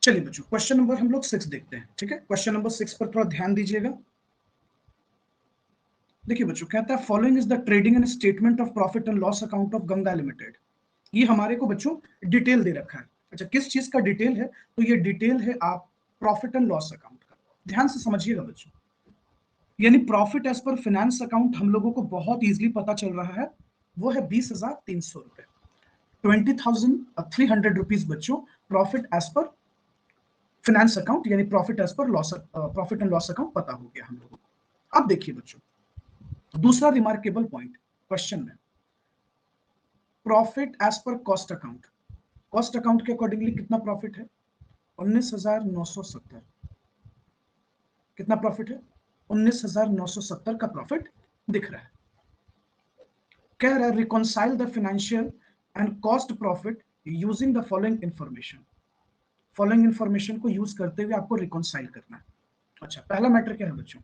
चलिए बच्चों, question number हम लोग 6 देखते हैं। ठीक है, क्वेश्चन नंबर 6 पर थोड़ा ध्यान दीजिएगा। देखिए बच्चों, कहता है following is the trading and statement of profit and loss account of Ganga limited. ये हमारे को बच्चों डिटेल दे रखा है। अच्छा, किस चीज का डिटेल है? तो ये डिटेल है आप प्रॉफिट एंड लॉस अकाउंट का। ध्यान से समझिएगा बच्चों, यानी profit as per finance account हम लोगों को बहुत इजीली पता चल रहा है, वो है 20,300 रुपए, 20,300 रुपीज बच्चों, profit as per finance account, यानी profit as per loss, profit and loss account पता हो गया हम लोगों को। अब देखिए बच्चों, दूसरा रिमार्केबल पॉइंट क्वेश्चन में, profit as per cost account. Cost account के अकॉर्डिंगली कितना प्रॉफिट है? 19,970। कितना प्रॉफिट है? 19,970 का प्रॉफिट दिख रहा है। कह रहा है reconcile the financial and cost profit using the following information. Following information को यूज करते हुए आपको रिकॉन्साइल करना है। अच्छा, पहला मैटर क्या है बच्चों?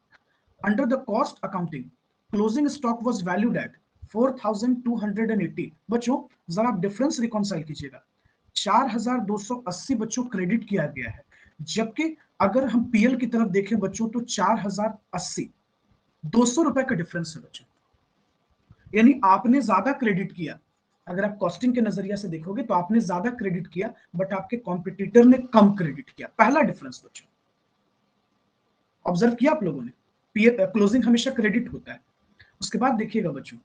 Under the cost accounting closing stock was valued at 4,280। बच्चों जरा आप डिफरेंस रिकॉन्साइल कीजिएगा। 4,280 बच्चों क्रेडिट किया गया है, जबकि अगर हम पीएल की तरफ देखें बच्चों तो 4,080, 200 रुपए का डिफरेंस है बच्चों। यानी आपने ज्यादा क्रेडिट किया। अगर आप कॉस्टिंग के नजरिया से देखोगे तो आपने ज्यादा क्रेडिट किया, बट आपके कॉम्पिटिटर ने कम क्रेडिट किया। पहला डिफरेंस बच्चों, ऑब्जर्व किया आप लोगों ने? क्लोजिंग हमेशा क्रेडिट होता है। उसके बाद देखिएगा बच्चों,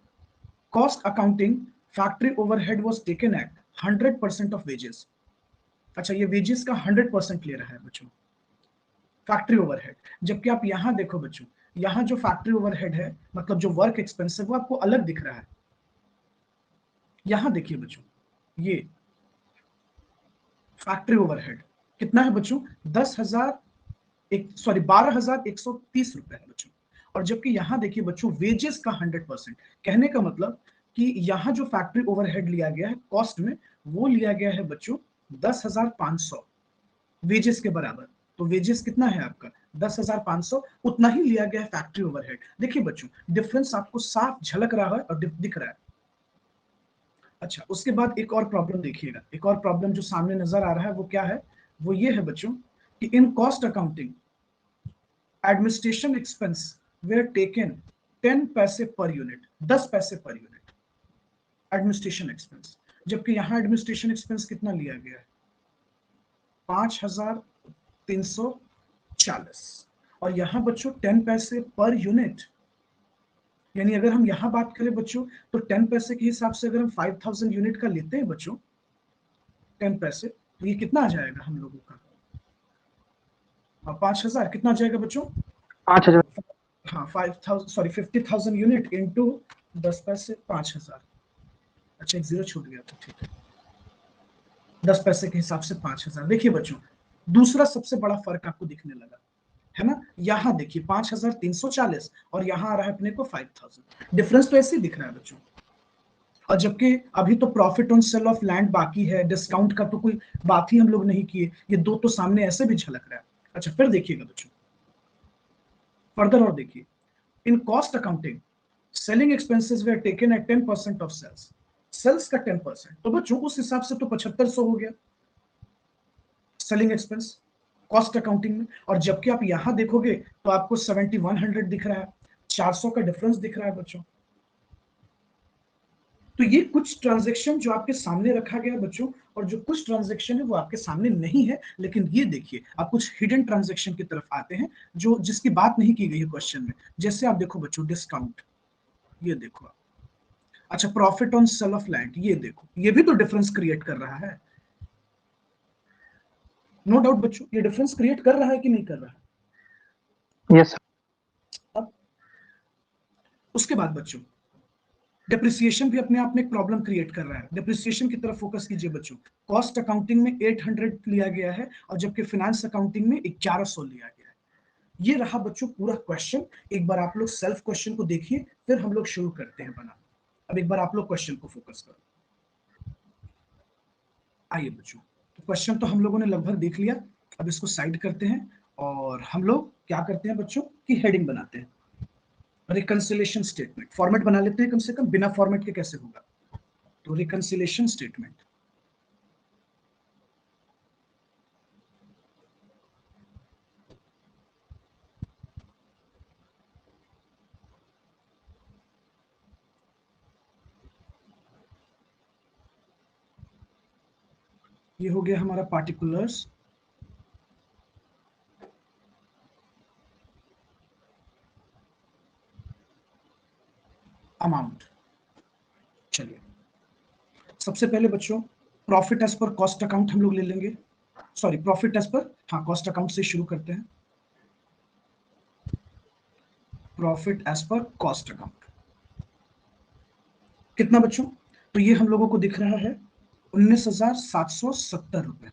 cost accounting factory overhead was taken at 100% of wages. अच्छा, ये वेजेस का 100% ले रहा है बच्चों, फैक्ट्री ओवरहेड। जबकि आप यहां देखो बच्चों, यहां जो फैक्ट्री ओवरहेड है, मतलब जो वर्क एक्सपेंस है, वो आपको अलग दिख रहा है। यहां देखिए बच्चों, ये फैक्ट्री ओवरहेड कितना है बच्चों? 12,130 रुपए है बच्चों। और जबकि यहां देखिए बच्चों, वेजेस का 100%। कहने का मतलब कि यहां जो फैक्ट्री ओवरहेड लिया गया है कॉस्ट में, वो लिया गया है बच्चों 10,500 वेजेस के बराबर। तो वेजेस कितना है आपका? 10,500, उतना ही लिया गया है फैक्ट्री ओवरहेड। देखिए बच्चों, डिफरेंस आपको साफ झलक रहा है और दिख रहा है। अच्छा, उसके बाद एक और प्रॉब्लम देखिएगा। एक और प्रॉब्लम जो सामने नजर आ रहा है वो क्या है? वो ये है बच्चों कि इन cost accounting administration expense where taken 10 पैसे पर यूनिट, 10 पैसे पर यूनिट एडमिनिस्ट्रेशन एक्सपेंस। जबकि यहां एडमिनिस्ट्रेशन एक्सपेंस कितना लिया गया है? 5,340। और यहां बच्चों 10 पैसे पर यूनिट। यानी अगर हम यहां बात करें बच्चों, तो 10 पैसे के हिसाब से अगर हम 5,000 यूनिट का लेते हैं बच्चों, 10 पैसे, तो ये कितना आ जाएगा हम लोगों का? 5,000 कितना आ जाएगा बच्चों? 5,000। हाँ, 5,000, सॉरी 50,000 यूनिट इंटू 10 पैसे, 5,000। अच्छा, एक जीरो छूट गया था, ठीक है। 10 पैसे के हिसाब से 5,000। देखिए बच्चों, दूसरा सबसे बड़ा फर्क आपको दिखने लगा है ना? यहां देखिए 5,340 और यहां आ रहा है अपने को 5,000। डिफरेंस तो ऐसे ही दिख रहा है बच्चों। और जबकि अभी तो profit on sale of land बाकी है, डिस्काउंट का तो कोई बात ही हम लोग नहीं किए। ये दो तो सामने ऐसे भी झलक रहा है। अच्छा, फिर देखिएगा बच्चों, फर्दर और देखिए, in cost accounting selling expenses were taken at 10% of sales. Sales का 10%, तो बच्चों उस हिसाब से तो 7,500 हो गया सेलिंग एक्सपेंस कॉस्ट अकाउंटिंग में। और जबकि आप यहां देखोगे तो आपको 7,100 दिख रहा है, 400 का डिफरेंस दिख रहा है बच्चों। तो ये कुछ ट्रांजैक्शन जो आपके सामने रखा गया है बच्चों, और जो कुछ ट्रांजैक्शन है वो आपके सामने नहीं है। लेकिन ये देखिए, आप कुछ हिडन ट्रांजैक्शन की तरफ आते हैं जो जिसकी बात नहीं की गई है क्वेश्चन में। जैसे आप देखो बच्चों, डिस्काउंट, ये देखो। अच्छा, profit on sale of land, ये देखो, ये भी तो डिफरेंस क्रिएट कर रहा है। नो डाउट बच्चों, ये डिफरेंस क्रिएट कर रहा है कि नहीं कर रहा है? यस। अब उसके बाद बच्चों, डिप्रिसिएशन भी अपने आप में एक प्रॉब्लम क्रिएट कर रहा है। डिप्रिसिएशन की तरफ फोकस कीजिए बच्चों। कॉस्ट अकाउंटिंग में 800 लिया गया है और जबकि फाइनेंस अकाउंटिंग में 1100 लिया गया है। ये रहा बच्चों पूरा क्वेश्चन। एक बार आप लोग सेल्फ क्वेश्चन को देखिए, फिर हम लोग शुरू करते हैं बनाना। अब एक बार आप लोग क्वेश्चन को फोकस करो। आइए बच्चों, तो क्वेश्चन तो हम लोगों ने लगभग देख लिया। अब इसको साइड करते हैं और हम लोग क्या करते हैं बच्चों की हेडिंग बनाते हैं। रिकंसिलेशन स्टेटमेंट फॉर्मेट बना लेते हैं, कम से कम बिना फॉर्मेट के कैसे होगा। तो रिकंसिलेशन स्टेटमेंट, ये हो गया हमारा पार्टिकुलर्स, अमाउंट। चलिए सबसे पहले बच्चों profit as per cost account हम लोग ले लेंगे, सॉरी प्रॉफिट एज पर, हाँ कॉस्ट अकाउंट से शुरू करते हैं। Profit as per cost account कितना बच्चों, तो ये हम लोगों को दिख रहा है 19,770 रुपए।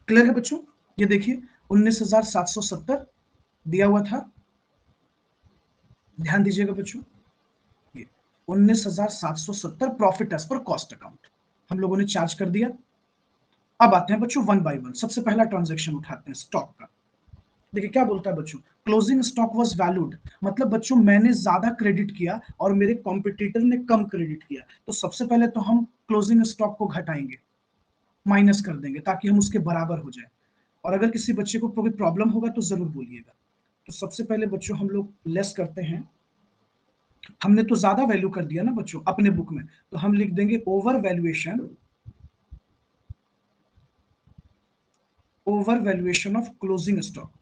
क्लियर है बच्चों, ये देखिए 19,770 दिया हुआ था, ध्यान दीजिएगा बच्चों, ये 19,770 profit as per cost account हम लोगों ने चार्ज कर दिया। अब आते हैं बच्चों वन बाय वन, सबसे पहला ट्रांजैक्शन उठाते हैं स्टॉक का। देखिए क्या बोलता है बच्चों, क्लोजिंग स्टॉक वाज वैल्यूड, मतलब बच्चों मैंने ज्यादा क्रेडिट किया और मेरे कॉम्पिटिटर ने कम क्रेडिट किया, तो सबसे पहले तो हम क्लोजिंग स्टॉक को घटाएंगे, माइनस कर देंगे ताकि हम उसके बराबर हो जाए। और अगर किसी बच्चे को कोई प्रॉब्लम होगा तो जरूर बोलिएगा। तो सबसे पहले बच्चों हम लोग लेस करते हैं, हमने तो ज्यादा वैल्यू कर दिया ना बच्चों अपने बुक में, तो हम लिख देंगे over valuation of closing stock.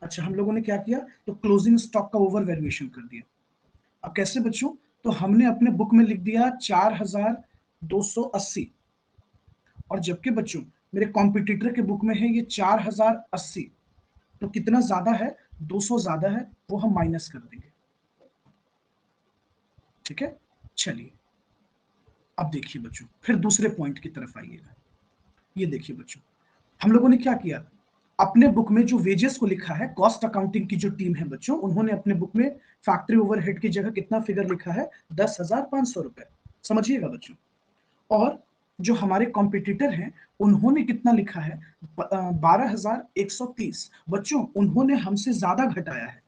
अच्छा हम लोगों ने क्या किया, तो क्लोजिंग स्टॉक का ओवर वैल्यूएशन कर दिया। अब कैसे बच्चों, तो हमने अपने बुक में लिख दिया 4,280, और जबकि बच्चों मेरे कॉम्पिटिटर के बुक में है ये 4,080, तो कितना ज्यादा है, 200 ज्यादा है, वो हम माइनस कर देंगे। ठीक है, चलिए अब देखिए बच्चों फिर दूसरे पॉइंट की तरफ आइएगा। ये देखिए बच्चों हम लोगों ने क्या किया, अपने बुक में जो वेजेस को लिखा है, कॉस्ट अकाउंटिंग की जो टीम है बच्चों, उन्होंने अपने बुक में फैक्ट्री ओवरहेड की जगह कितना फिगर लिखा है, 10,500 रुपए, समझिएगा बच्चों। और जो हमारे कॉम्पिटिटर हैं उन्होंने कितना लिखा है, 12,130, बच्चों उन्होंने हमसे ज्यादा घटाया है।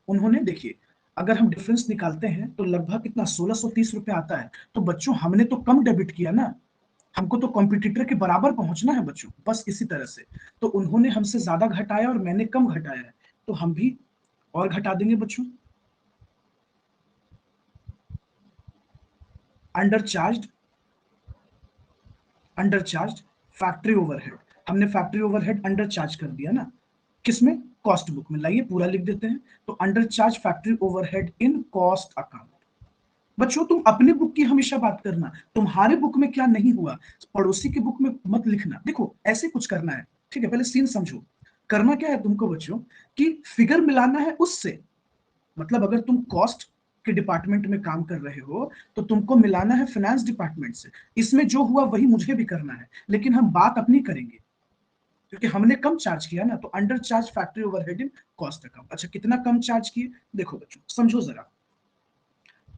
उन्होंने देखिए अगर हम डिफरेंस निकालते हैं तो लगभग कितना 1,630 रुपए आता है, तो बच्चों हमने तो कम डेबिट किया ना, हमको तो कॉम्पिटिटर के बराबर पहुंचना है बच्चों, बस इसी तरह से। तो उन्होंने हमसे ज्यादा घटाया और मैंने कम घटाया है, तो हम भी और घटा देंगे बच्चों। Under charge, under charge factory overhead, हमने फैक्ट्री ओवरहेड अंडर चार्ज कर दिया ना, किसमें, कॉस्ट बुक में, लाइए पूरा लिख देते हैं। तो अंडर चार्ज फैक्ट्री ओवरहेड इन कॉस्ट अकाउंट। बच्चों तुम अपने बुक की हमेशा बात करना, तुम्हारे बुक में क्या नहीं हुआ पड़ोसी के बुक में मत लिखना। देखो ऐसे कुछ करना है, ठीक है, पहले सीन समझो। करना क्या है तुमको बच्चों, कि फिगर मिलाना है उससे, मतलब अगर तुम कॉस्ट के डिपार्टमेंट में काम कर रहे हो तो तुमको मिलाना है फाइनेंस डिपार्टमेंट से। इसमें जो हुआ वही मुझे भी करना है, लेकिन हम बात अपनी करेंगे क्योंकि हमने कम चार्ज किया ना, तो अंडर चार्ज फैक्ट्री ओवरहेड इन कॉस्ट अकाउंट। अच्छा कितना कम चार्ज किए, देखो बच्चों समझो जरा,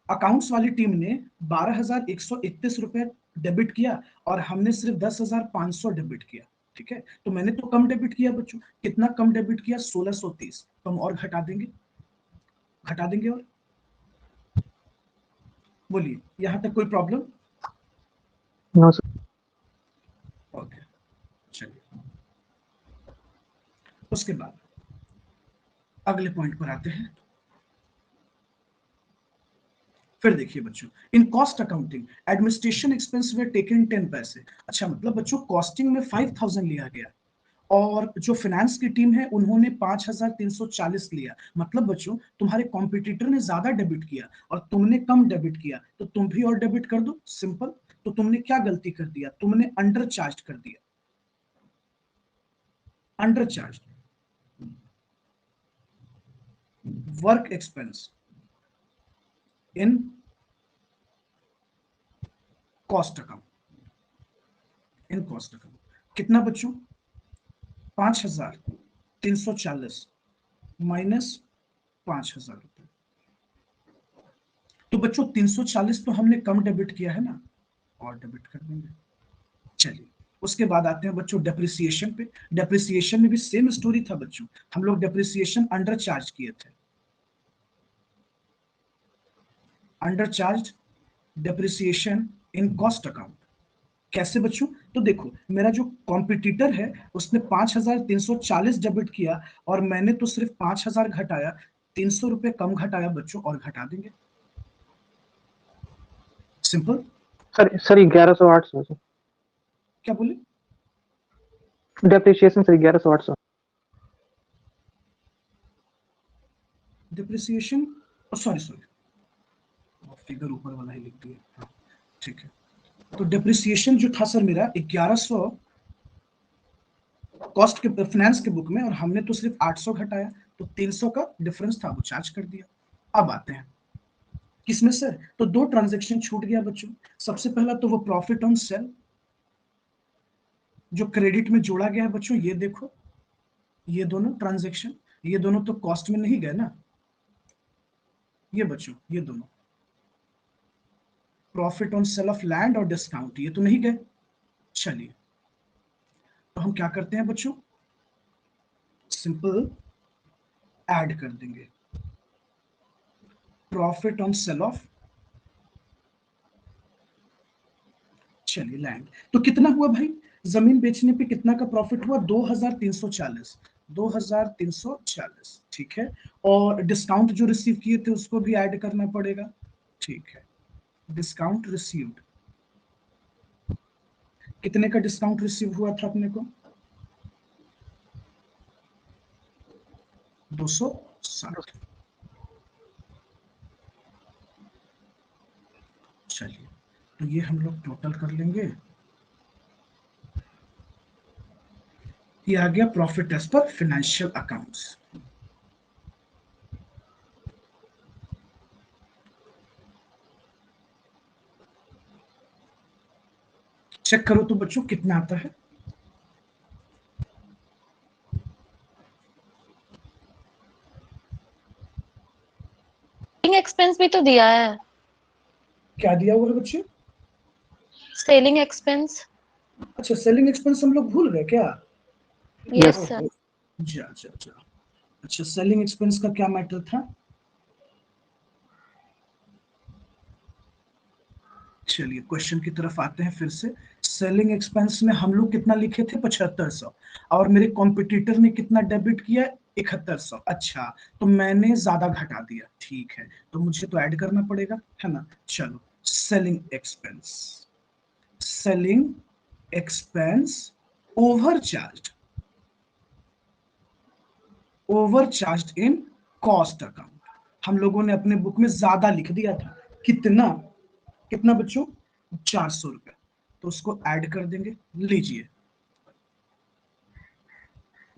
अकाउंट्स वाली टीम ने 12,131 रुपए डेबिट किया और हमने सिर्फ 10,500 डेबिट किया। ठीक है, तो मैंने तो कम डेबिट किया बच्चों, कितना कम डेबिट किया, 1,630, तो हम और घटा देंगे, घटा देंगे। और बोलिए यहां तक कोई प्रॉब्लम? No sir. ओके चलिए, उसके बाद अगले पॉइंट पर आते हैं। फिर देखिए बच्चों, इन कॉस्ट अकाउंटिंग एडमिनिस्ट्रेशन एक्सपेंस वे टेकन 10 पैसे। अच्छा मतलब बच्चों कॉस्टिंग में 5,000 लिया गया और जो फाइनेंस की टीम है उन्होंने 5,340 लिया, मतलब बच्चों तुम्हारे कॉम्पिटिटर ने ज्यादा डेबिट किया और तुमने कम डेबिट किया, तो तुम भी और डेबिट कर दो, सिंपल। तो तुमने क्या गलती कर दिया, तुमने अंडर चार्ज कर दिया, अंडर चार्ज वर्क एक्सपेंस इन कॉस्ट अकाउंट, इन कॉस्ट अकाउंट कितना बच्चों, 5,340 माइनस 5,000 रुपए, तो बच्चों 340 तो हमने कम डेबिट किया है ना, और डेबिट कर देंगे। चलिए उसके बाद आते हैं बच्चों डेप्रिसिएशन पे। डेप्रिसिएशन में भी सेम स्टोरी था बच्चों, हम लोग डेप्रिसिएशन अंडर चार्ज किए थे, अंडर चार्ज डेप्रिसिएशन इन कॉस्ट अकाउंट। कैसे बच्चों, तो देखो मेरा जो कॉम्पिटिटर है उसने 5,340 डेबिट किया और मैंने तो सिर्फ 5,000 घटाया, 300 रुपए कम घटाया बच्चों, और घटा देंगे, सिंपल। Sir 1108 sir. क्या बोले, depreciation sir 1100 depreciation, sorry figure ऊपर वाला ही लिख दिया, हाँ ठीक है। तो डिप्रिसिएशन जो था सर मेरा 1100 कॉस्ट के फाइनेंस के बुक में, और हमने तो सिर्फ 800 घटाया, तो 300 का डिफरेंस था, वो चार्ज कर दिया। अब आते हैं किसमें सर, तो दो ट्रांजैक्शन छूट गया बच्चों। सबसे पहला तो वो प्रॉफिट ऑन सेल जो क्रेडिट में जोड़ा गया है बच्चों, ये देखो, ये दोनों ट्रांजैक्शन, ये दोनों तो कॉस्ट में नहीं गए ना, ये बच्चों ये दोनों profit on sale of land और डिस्काउंट, ये तो नहीं गए। चलिए तो हम क्या करते हैं बच्चों, सिंपल ऐड कर देंगे प्रॉफिट ऑन सेल ऑफ, चलिए लैंड, तो कितना हुआ भाई, जमीन बेचने पे कितना का प्रॉफिट हुआ, 2340, 2340, ठीक है। और डिस्काउंट जो रिसीव किए थे उसको भी ऐड करना पड़ेगा, ठीक है। डिस्काउंट रिसीव्ड, कितने का डिस्काउंट रिसीव हुआ था अपने को, 260। चलिए तो ये हम लोग टोटल कर लेंगे, ये आ गया profit as per financial accounts. Check करो तो बच्चों कितना आता है, एक्सपेंस भी तो दिया है। क्या दिया हुआ है बच्चे, सेलिंग एक्सपेंस। अच्छा सेलिंग एक्सपेंस हम लोग भूल गए क्या, यस Yes. सर। जा। अच्छा सेलिंग एक्सपेंस का क्या मैटर था, चलिए क्वेश्चन की तरफ आते हैं फिर से। सेलिंग एक्सपेंस में हम लोग कितना लिखे थे, 7500, और मेरे कॉम्पिटिटर ने कितना डेबिट किया, 7100। अच्छा तो मैंने ज्यादा घटा दिया, ठीक है, तो मुझे तो ऐड करना पड़ेगा, है ना। चलो selling expense, selling expense overcharged, overcharged in cost account, हम लोगों ने अपने बुक में ज्यादा लिख दिया था, कितना, कितना बच्चों, 400 रुपए, तो उसको ऐड कर देंगे। लीजिए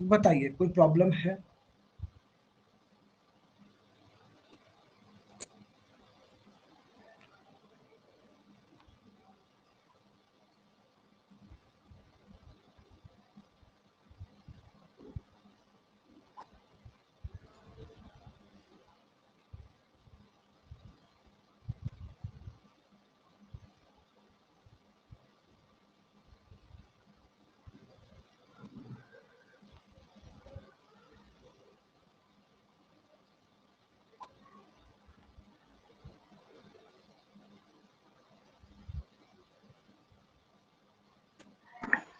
बताइए कोई प्रॉब्लम है,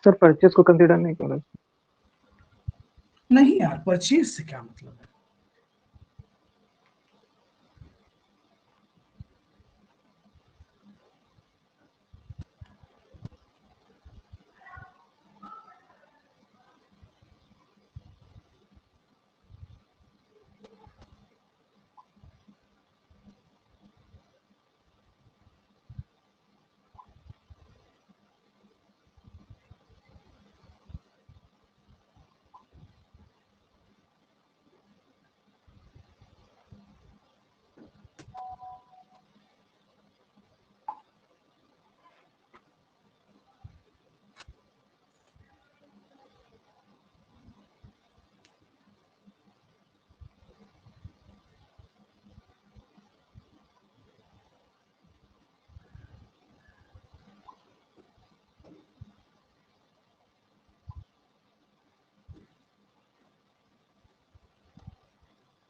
सर परचेज को कंसीडर नहीं कर रहे। नहीं यार परचेज से क्या मतलब है,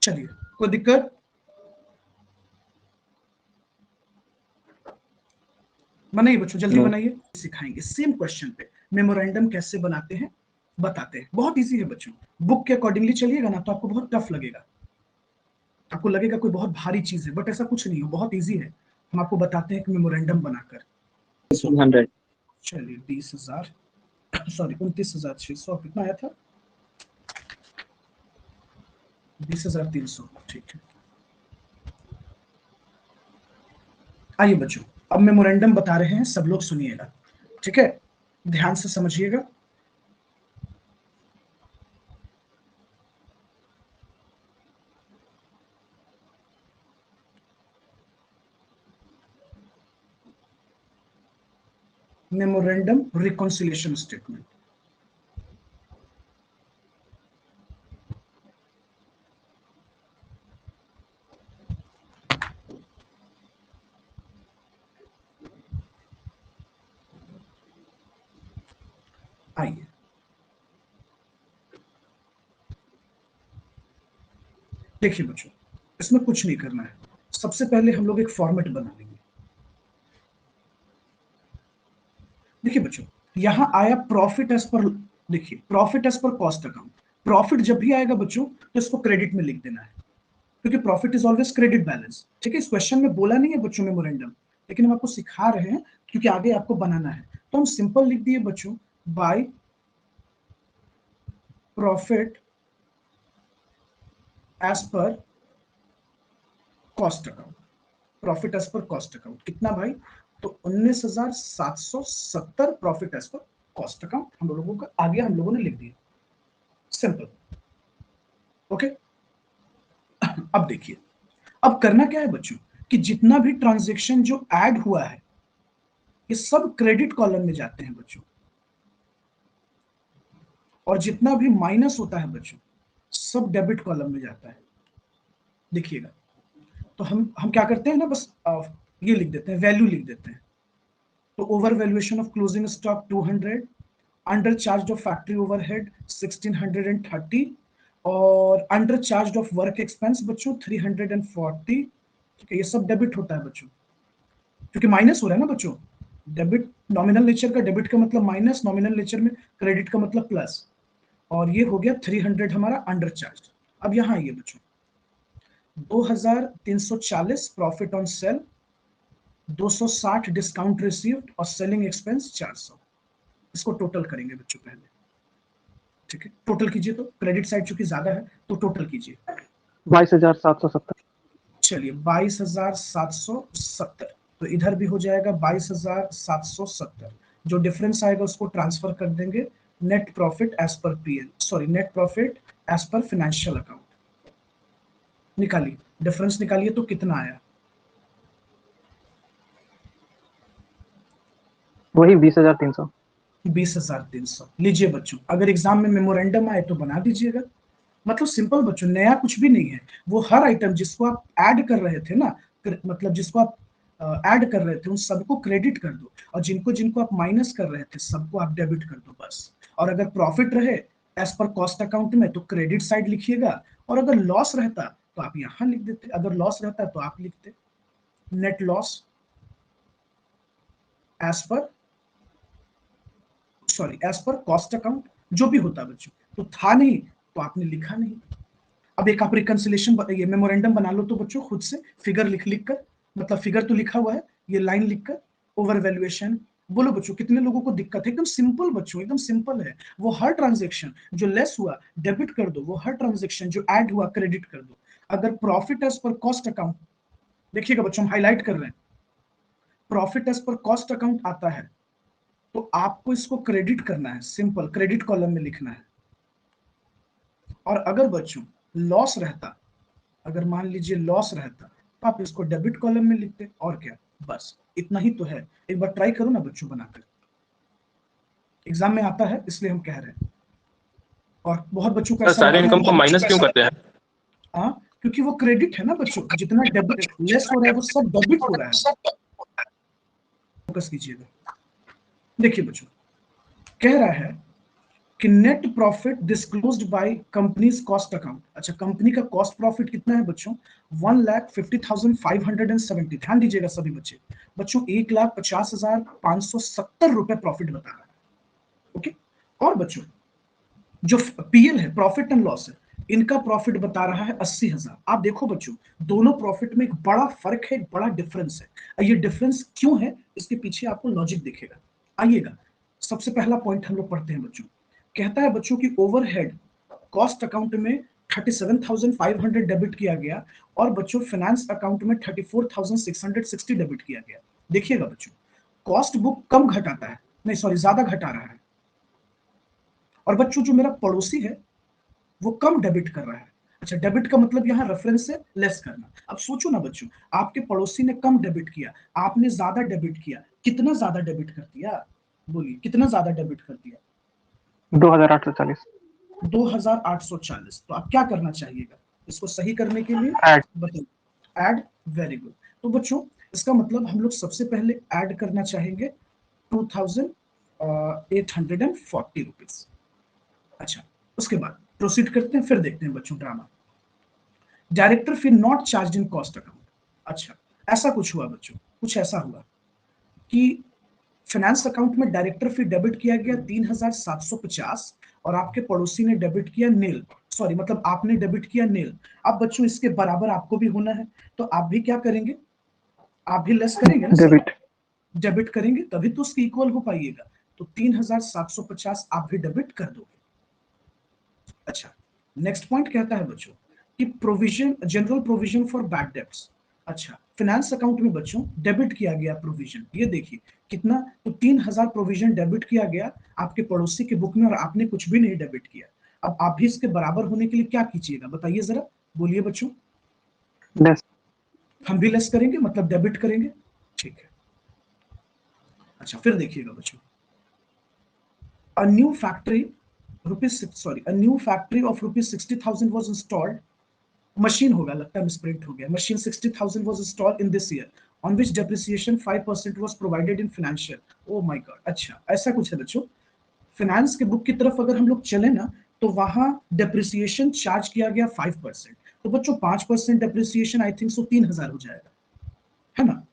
चलिए कोई दिक्कत, बनाइए बच्चों जल्दी बनाइए, सिखाएंगे सेम क्वेश्चन पे मेमोरेंडम कैसे बनाते हैं, बताते हैं, बहुत इजी है बच्चों, बुक के अकॉर्डिंगली चलिएगा ना तो आपको बहुत टफ लगेगा, आपको लगेगा कोई बहुत भारी चीज है, बट ऐसा कुछ नहीं है, बहुत इजी है। हम आपको बताते हैं कि मेमोरेंडम बनाकर, 100 चलिए 20,000 सॉरी 29,600 कितना आया था, 20,300, ठीक है। आइए बच्चों, अब मेमोरेंडम बता रहे हैं, सब लोग सुनिएगा, ठीक है, ध्यान से समझिएगा। Memorandum reconciliation statement. आइए, देखिए बच्चों, इसमें कुछ नहीं करना है, सबसे पहले हम लोग एक फॉर्मेट बना लेंगे। देखिए बच्चों, यहां आया प्रॉफिट एज पर, देखिए profit as per cost account. Profit जब भी आएगा बच्चों तो इसको क्रेडिट में लिख देना है, क्योंकि profit is always credit balance, ठीक है। इस क्वेश्चन में बोला नहीं है बच्चों मेमोरेंडम, लेकिन हम आपको सिखा रहे हैं क्योंकि आगे आपको बनाना है। तो हम सिंपल लिख दिए बच्चों, by profit as per cost account. Profit as per cost account कितना भाई, तो 19,770 profit as per cost account हम लोगों का आगे हम लोगों ने लिख दिया, सिंपल, ओके। अब देखिए, अब करना क्या है बच्चों, कि जितना भी ट्रांजैक्शन जो ऐड हुआ है ये सब क्रेडिट कॉलम में जाते हैं बच्चों, और जितना भी माइनस होता है बच्चों सब डेबिट कॉलम में जाता है। देखिएगा, तो हम क्या करते हैं ना, बस ये लिख देते हैं, वैल्यू लिख देते हैं। तो over valuation of closing stock 200, under charge of factory overhead 1630, और under charge of work expense बच्चों 340, ठीक है। ये सब डेबिट होता है बच्चों, क्योंकि माइनस हो रहा है ना बच्चों। डेबिट नॉमिनल नेचर का, डेबिट का मतलब माइनस, नॉमिनल नेचर में क्रेडिट का मतलब प्लस, और ये हो गया 300 हमारा अंडर चार्ज। अब यहाँ आइए बच्चों, 2340 profit on sale, 260 discount received, और सेलिंग एक्सपेंस 400। इसको टोटल करेंगे बच्चों पहले, ठीक है। टोटल कीजिए, तो क्रेडिट साइड चूंकि ज्यादा है तो टोटल कीजिए। 22,770। चलिए 22,770, तो इधर भी हो जाएगा 22,770। जो डिफरेंस आएगा उसको ट्रांसफर कर देंगे net profit as per PL, sorry net profit as per financial account. निकालिए, डिफरेंस निकालिए, तो कितना आया, वही 20,300। 20,300। लीजिए बच्चों, अगर एग्जाम में मेमोरेंडम आए तो बना दीजिएगा, मतलब सिंपल बच्चों, नया कुछ भी नहीं है। वो हर आइटम जिसको आप ऐड कर रहे थे ना, मतलब जिसको आप ऐड कर रहे थे उन सबको क्रेडिट कर दो, और जिनको जिनको आप माइनस कर रहे थे सबको आप डेबिट कर दो बस। और अगर प्रॉफिट रहे एज पर कॉस्ट अकाउंट में तो क्रेडिट साइड लिखिएगा, और अगर लॉस रहता तो आप यहां लिख देते, अगर लॉस रहता तो आप लिखते net loss as per, sorry as per cost account, जो भी होता बच्चों। तो था नहीं तो आपने लिखा नहीं। अब एक आप रिकंसिलेशन, ये मेमोरेंडम बना लो तो बच्चों खुद से, फिगर लिख लिख कर, मतलब फिगर तो लिखा हुआ है, ये लाइन लिखकर ओवर वैल्यूएशन। बोलो बच्चों कितने लोगों को दिक्कत है, एकदम सिंपल बच्चों, एकदम सिंपल है। वो हर ट्रांजेक्शन जो लेस हुआ डेबिट कर दो, वो हर ट्रांजेक्शन जो ऐड हुआ क्रेडिट कर दो। अगर profit as per cost account, देखिएगा बच्चों हम हाईलाइट कर रहे हैं, profit as per cost account आता है तो आपको इसको क्रेडिट करना है, सिंपल क्रेडिट कॉलम में लिखना है। और अगर बच्चों लॉस रहता, अगर मान लीजिए लॉस रहता तो आप इसको डेबिट कॉलम में लिखते, और क्या, बस इतना ही तो है। एक बार ट्राई करो ना बच्चों बनाकर, एग्जाम में आता है इसलिए हम कह रहे हैं। और बहुत बच्चों को ऐसा सारे इनकम को माइनस क्यों करते हैं? हाँ, क्योंकि वो क्रेडिट है ना बच्चों, जितना डेबिट लेस हो रहा है वो सब डेबिट हो रहा है। फोकस कीजिएगा। देखिए बच्चों, कह रहा है कि net profit disclosed by companies cost account. अच्छा, कंपनी का कॉस्ट प्रॉफिट कितना है बच्चों, 1,50,570। ध्यान दीजिएगा सभी बच्चे, बच्चों 1,50,570 रुपए प्रॉफिट बता रहा है, ओके। और बच्चों जो पीएल है, प्रॉफिट एंड लॉस है, इनका प्रॉफिट बता रहा है 80,000। आप देखो बच्चों, दोनों प्रॉफिट में एक बड़ा फर्क है, एक बड़ा डिफरेंस है। ये डिफरेंस क्यों है, इसके पीछे आपको लॉजिक दिखेगा, आइएगा। सबसे पहला पॉइंट हम लोग पढ़ते हैं बच्चों। कहता है बच्चों कि ओवरहेड कॉस्ट अकाउंट में 37,500 डेबिट किया गया और बच्चों फाइनेंस अकाउंट में 34,660 डेबिट किया गया। देखिएगा बच्चों, कॉस्ट बुक कम घटाता है, नहीं सॉरी ज्यादा घटा रहा है, और बच्चों जो मेरा पड़ोसी है वो कम डेबिट कर रहा है। अच्छा, डेबिट का मतलब यहाँ रेफरेंस से लेस करना। अब सोचो ना बच्चों, आपके पड़ोसी ने कम डेबिट किया, आपने ज्यादा डेबिट किया, कितना ज्यादा डेबिट कर दिया? बोलिए कितना ज्यादा डेबिट कर दिया? 2,840। 2,840। तो आप क्या करना चाहिएगा इसको सही करने के लिए? ऐड। बताइए। ऐड। Very good. तो बच्चों इसका मतलब हम लोग सबसे पहले ऐड करना चाहेंगे 2,840 रुपीज। अच्छा, उसके बाद प्रोसीड करते हैं, फिर देखते हैं बच्चों drama. Director fee not charge in cost account. अच्छा, ऐसा कुछ हुआ बच्चों, कुछ ऐसा हुआ कि फाइनेंस अकाउंट में डायरेक्टर फी डेबिट किया गया 3,750 और आपके पड़ोसी ने डेबिट किया नील, सॉरी मतलब आपने डेबिट किया नील। अब बच्चों इसके बराबर आपको भी होना है, तो आप भी क्या करेंगे? आप भी लेस करेंगे ना सर? डेबिट। डेबिट करेंगे तभी तो उसके इक्वल हो पाइएगा। तो 3,750 आप भी डेबिट कर दोगे। अच्छा, नेक्स्ट पॉइंट कहता है बच्चों कि provision, general provision for bad debts. अच्छा, फाइनेंस अकाउंट में बच्चों डेबिट किया गया प्रोविजन, ये देखिए कितना, तो 3,000 प्रोविजन डेबिट किया गया आपके पड़ोसी के बुक में और आपने कुछ भी नहीं डेबिट किया। अब आप भी इसके बराबर होने के लिए क्या कीजिएगा बताइए जरा, बोलिए बच्चों। लेस। हम भी लेस करेंगे, मतलब डेबिट करेंगे। ठीक है। अच्छा, फिर देखिएगा बच्चों, a new factory a new factory of rupees 60,000 was installed। Machine होगा लगता है, मिसप्रिंट हो गया। Machine 60,000 was installed in this year on which depreciation 5% was provided in financial। oh my god। अच्छा, ऐसा कुछ है बच्चों, फाइनेंस के बुक की तरफ अगर हम लोग चले ना तो वहां डेप्रिसिएशन चार्ज किया गया 5%। तो बच्चों 5% डेप्रिसिएशन आई थिंक सो 3,000 हो जाएगा, है ना?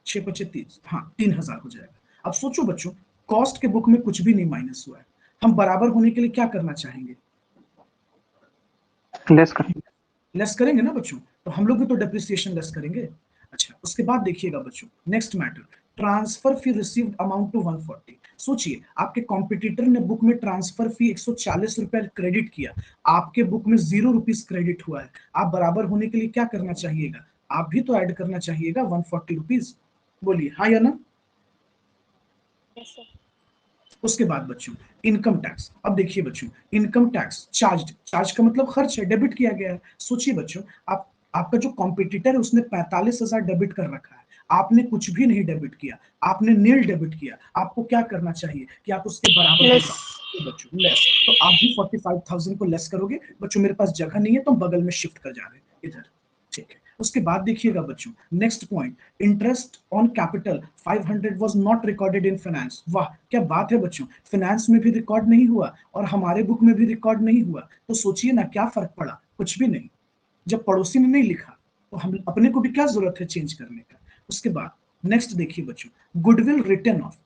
6 25 30, हाँ 3,000 हो जाएगा। अब सोचो बच्चों, कॉस्ट के बुक में कुछ भी नहीं माइनस हुआ है, हम बराबर होने के लिए क्या करना चाहेंगे? लेस करेंगे। लेस करेंगे ना बच्चों, तो हम लोग भी तो डेप्रिसिएशन लेस करेंगे। अच्छा, उसके बाद देखिएगा बच्चों, next matter, transfer fee received amount to 140। सोचिए आपके कॉम्पिटिटर ने बुक में ट्रांसफर फी 140 रुपए क्रेडिट किया, आपके बुक में 0 रुपीज क्रेडिट हुआ है। आप बराबर होने के लिए क्या करना चाहिएगा? आप भी तो ऐड करना चाहिएगा 140 रुपीज। बोलिए हाँ या ना? उसके बाद बच्चों इनकम टैक्स। अब देखिए बच्चों, इनकम टैक्स चार्ज, चार्ज का मतलब खर्च है, डेबिट किया गया है। सोचिए बच्चों, आप आपका जो कॉम्पिटिटर है उसने 45,000 डेबिट कर रखा है, आपने कुछ भी नहीं डेबिट किया, आपने नील डेबिट किया। आपको क्या करना चाहिए कि आप उसके बराबर हो जाओ बच्चों, लेस। तो आप भी 45,000 को लेस करोगे। बच्चों मेरे पास जगह नहीं है तो हम बगल में शिफ्ट कर जा रहे हैं इधर, ठीक है। उसके बाद देखिएगा बच्चों, next point, interest on capital 500 was not recorded in finance. वाह क्या बात है बच्चों, फाइनेंस में भी रिकॉर्ड नहीं हुआ और हमारे बुक में भी रिकॉर्ड नहीं हुआ। तो सोचिए ना क्या फर्क पड़ा, कुछ भी नहीं। जब पड़ोसी ने नहीं लिखा तो हम अपने को भी क्या जरूरत है चेंज करने का। उसके बाद नेक्स्ट देखिए बच्चों, गुडविल रिटर्न ऑफ।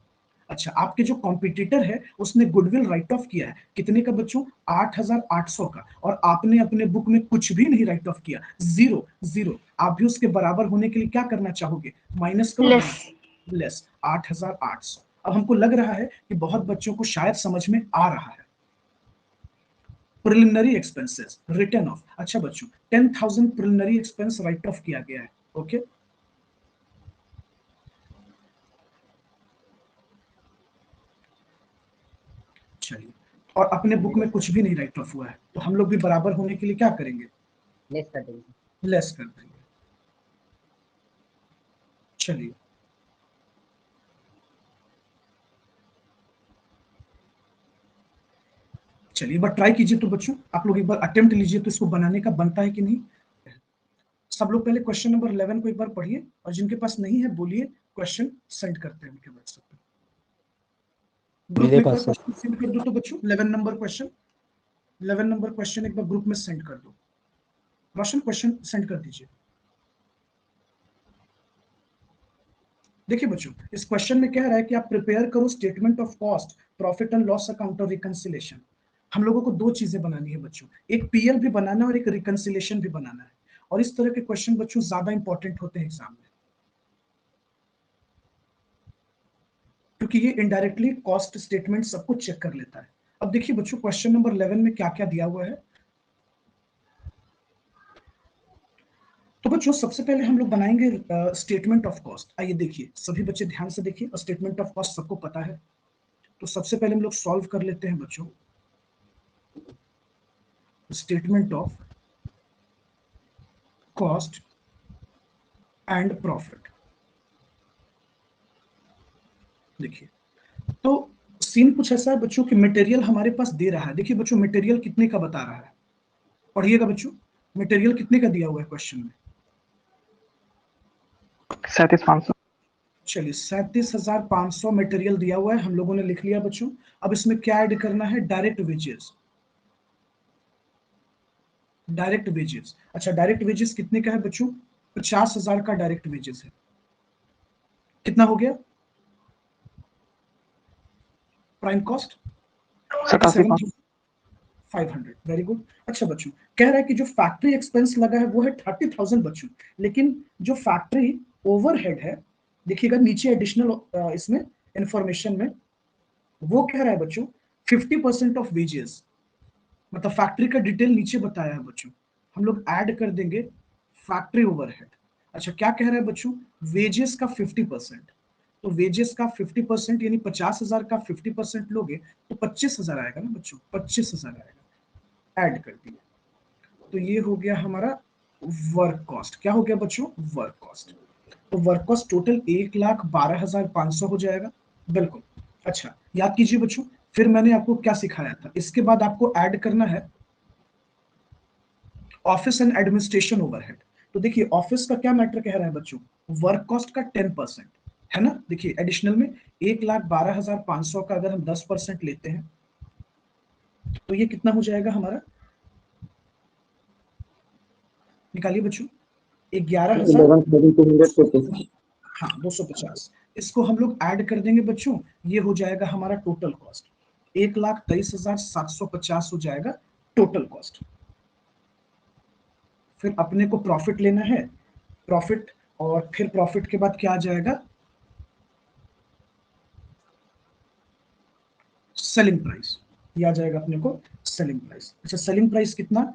अच्छा, आपके जो कॉम्पिटिटर है उसने गुडविल राइट ऑफ किया है, कितने का बच्चों? 8,800 का, और आपने अपने बुक में कुछ भी नहीं राइट ऑफ किया, जीरो जीरो। आप भी उसके बराबर होने के लिए क्या करना चाहोगे? माइनस करो, लेस। लेस 8,800। अब हमको लग रहा है कि बहुत बच्चों को शायद समझ में आ रहा है। Preliminary expenses return of. अच्छा बच्चों, 10,000 प्रिलिमिनरी एक्सपेंस राइट ऑफ किया गया है, ओके। चलिए, और अपने बुक में कुछ भी नहीं राइट ऑफ हुआ है, तो हम लोग भी बराबर होने के लिए क्या करेंगे? लेस कर देंगे। लेस कर देंगे। चलिए, चलिए बट ट्राई कीजिए तो बच्चों, आप लोग एक बार अटेम्प्ट लीजिए तो इसको बनाने का बनता है कि नहीं। सब लोग पहले क्वेश्चन नंबर 11 को एक बार पढ़िए, और जिनके पास नहीं है बोलिए, क्वेश्चन सेंड करते हैं उनके व्हाट्सएप पे। ग्रुप में मेरे एक बार पास क्वेश्चन सेंड कर दो तो बच्चों, 11 नंबर क्वेश्चन, 11 नंबर क्वेश्चन एक बार ग्रुप में सेंड कर दो। रोशन क्वेश्चन सेंड कर दीजिए। देखिए बच्चों, इस क्वेश्चन में कह रहा है कि आप प्रिपेयर करो statement of cost, profit and loss account और रिकंसिलेशन। हम लोगों को दो चीजें बनानी है बच्चों, एक पीएल भी बनाना है और एक रिकंसिलेशन भी बनाना है। और इस तरह के क्वेश्चन बच्चों ज्यादा इंपॉर्टेंट होते हैं एग्जाम में। क्योंकि ये इनडायरेक्टली कॉस्ट स्टेटमेंट सब कुछ चेक कर लेता है। अब देखिए बच्चों क्वेश्चन नंबर 11 में क्या क्या दिया हुआ है। तो बच्चों सबसे पहले हम लोग बनाएंगे स्टेटमेंट ऑफ कॉस्ट। आइए देखिए सभी बच्चे ध्यान से देखिए, स्टेटमेंट ऑफ कॉस्ट सबको पता है। तो सबसे पहले हम लोग सॉल्व कर लेते हैं बच्चों statement of cost and profit. देखिए तो सीन कुछ ऐसा है बच्चों कि मटेरियल हमारे पास दे रहा है। देखिए बच्चों मटेरियल कितने का बता रहा है, पढ़िएगा बच्चों, मटेरियल कितने का दिया हुआ है क्वेश्चन में। 37,500। चलिए 37,500 मटेरियल दिया हुआ है, हम लोगों ने लिख लिया बच्चों। अब इसमें क्या ऐड करना है, डायरेक्ट वेजेस। डायरेक्ट वेजेस, अच्छा डायरेक्ट वेजेस कितने का है बच्चों, 50,000 का डायरेक्ट वेजेस है। कितना हो गया, प्राइम कॉस्ट 37,500। Very good. अच्छा बच्चों कह रहा है कि जो फैक्ट्री एक्सपेंस लगा है वो है 30,000 बच्चों, लेकिन जो फैक्ट्री ओवरहेड है देखिएगा नीचे एडिशनल इसमें इंफॉर्मेशन में वो कह रहा है बच्चों 50% ऑफ वेजेस, मतलब फैक्ट्री का डिटेल नीचे बताया है बच्चों। हम लोग ऐड कर देंगे फैक्ट्री ओवरहेड। अच्छा क्या कह रहा है बच्चों, वेजेस का 50%, तो वेजेस का 50% यानी 50,000 का 50% लोगे तो 25,000 आएगा ना बच्चों, 25,000 आएगा। ऐड कर दिया तो ये हो गया हमारा वर्क कॉस्ट। क्या हो गया बच्चों, वर्क कॉस्ट। तो वर्क कॉस्ट टोटल 1,12,500 हो जाएगा। बिल्कुल। अच्छा याद कीजिए बच्चों, फिर मैंने आपको क्या सिखाया था, इसके बाद आपको ऐड करना है ऑफिस एंड एडमिनिस्ट्रेशन ओवरहेड। तो देखिए ऑफिस का क्या मैटर कह रहा है बच्चों, वर्क कॉस्ट का 10% है ना। देखिए एडिशनल में 1,12,500 का अगर हम 10% लेते हैं तो ये कितना हो जाएगा हमारा, निकालिए बच्चों, 11,250। हाँ 250। इसको हम लोग ऐड कर देंगे बच्चों, ये हो जाएगा हमारा टोटल कॉस्ट, 1,23,750 हो जाएगा टोटल कॉस्ट। फिर अपने को प्रॉफिट लेना है, प्रॉफिट, और फिर प्रॉफिट के बाद क्या आ जाएगा, सेलिंग प्राइस। ये आ जाएगा अपने को सेलिंग प्राइस। अच्छा सेलिंग प्राइस कितना,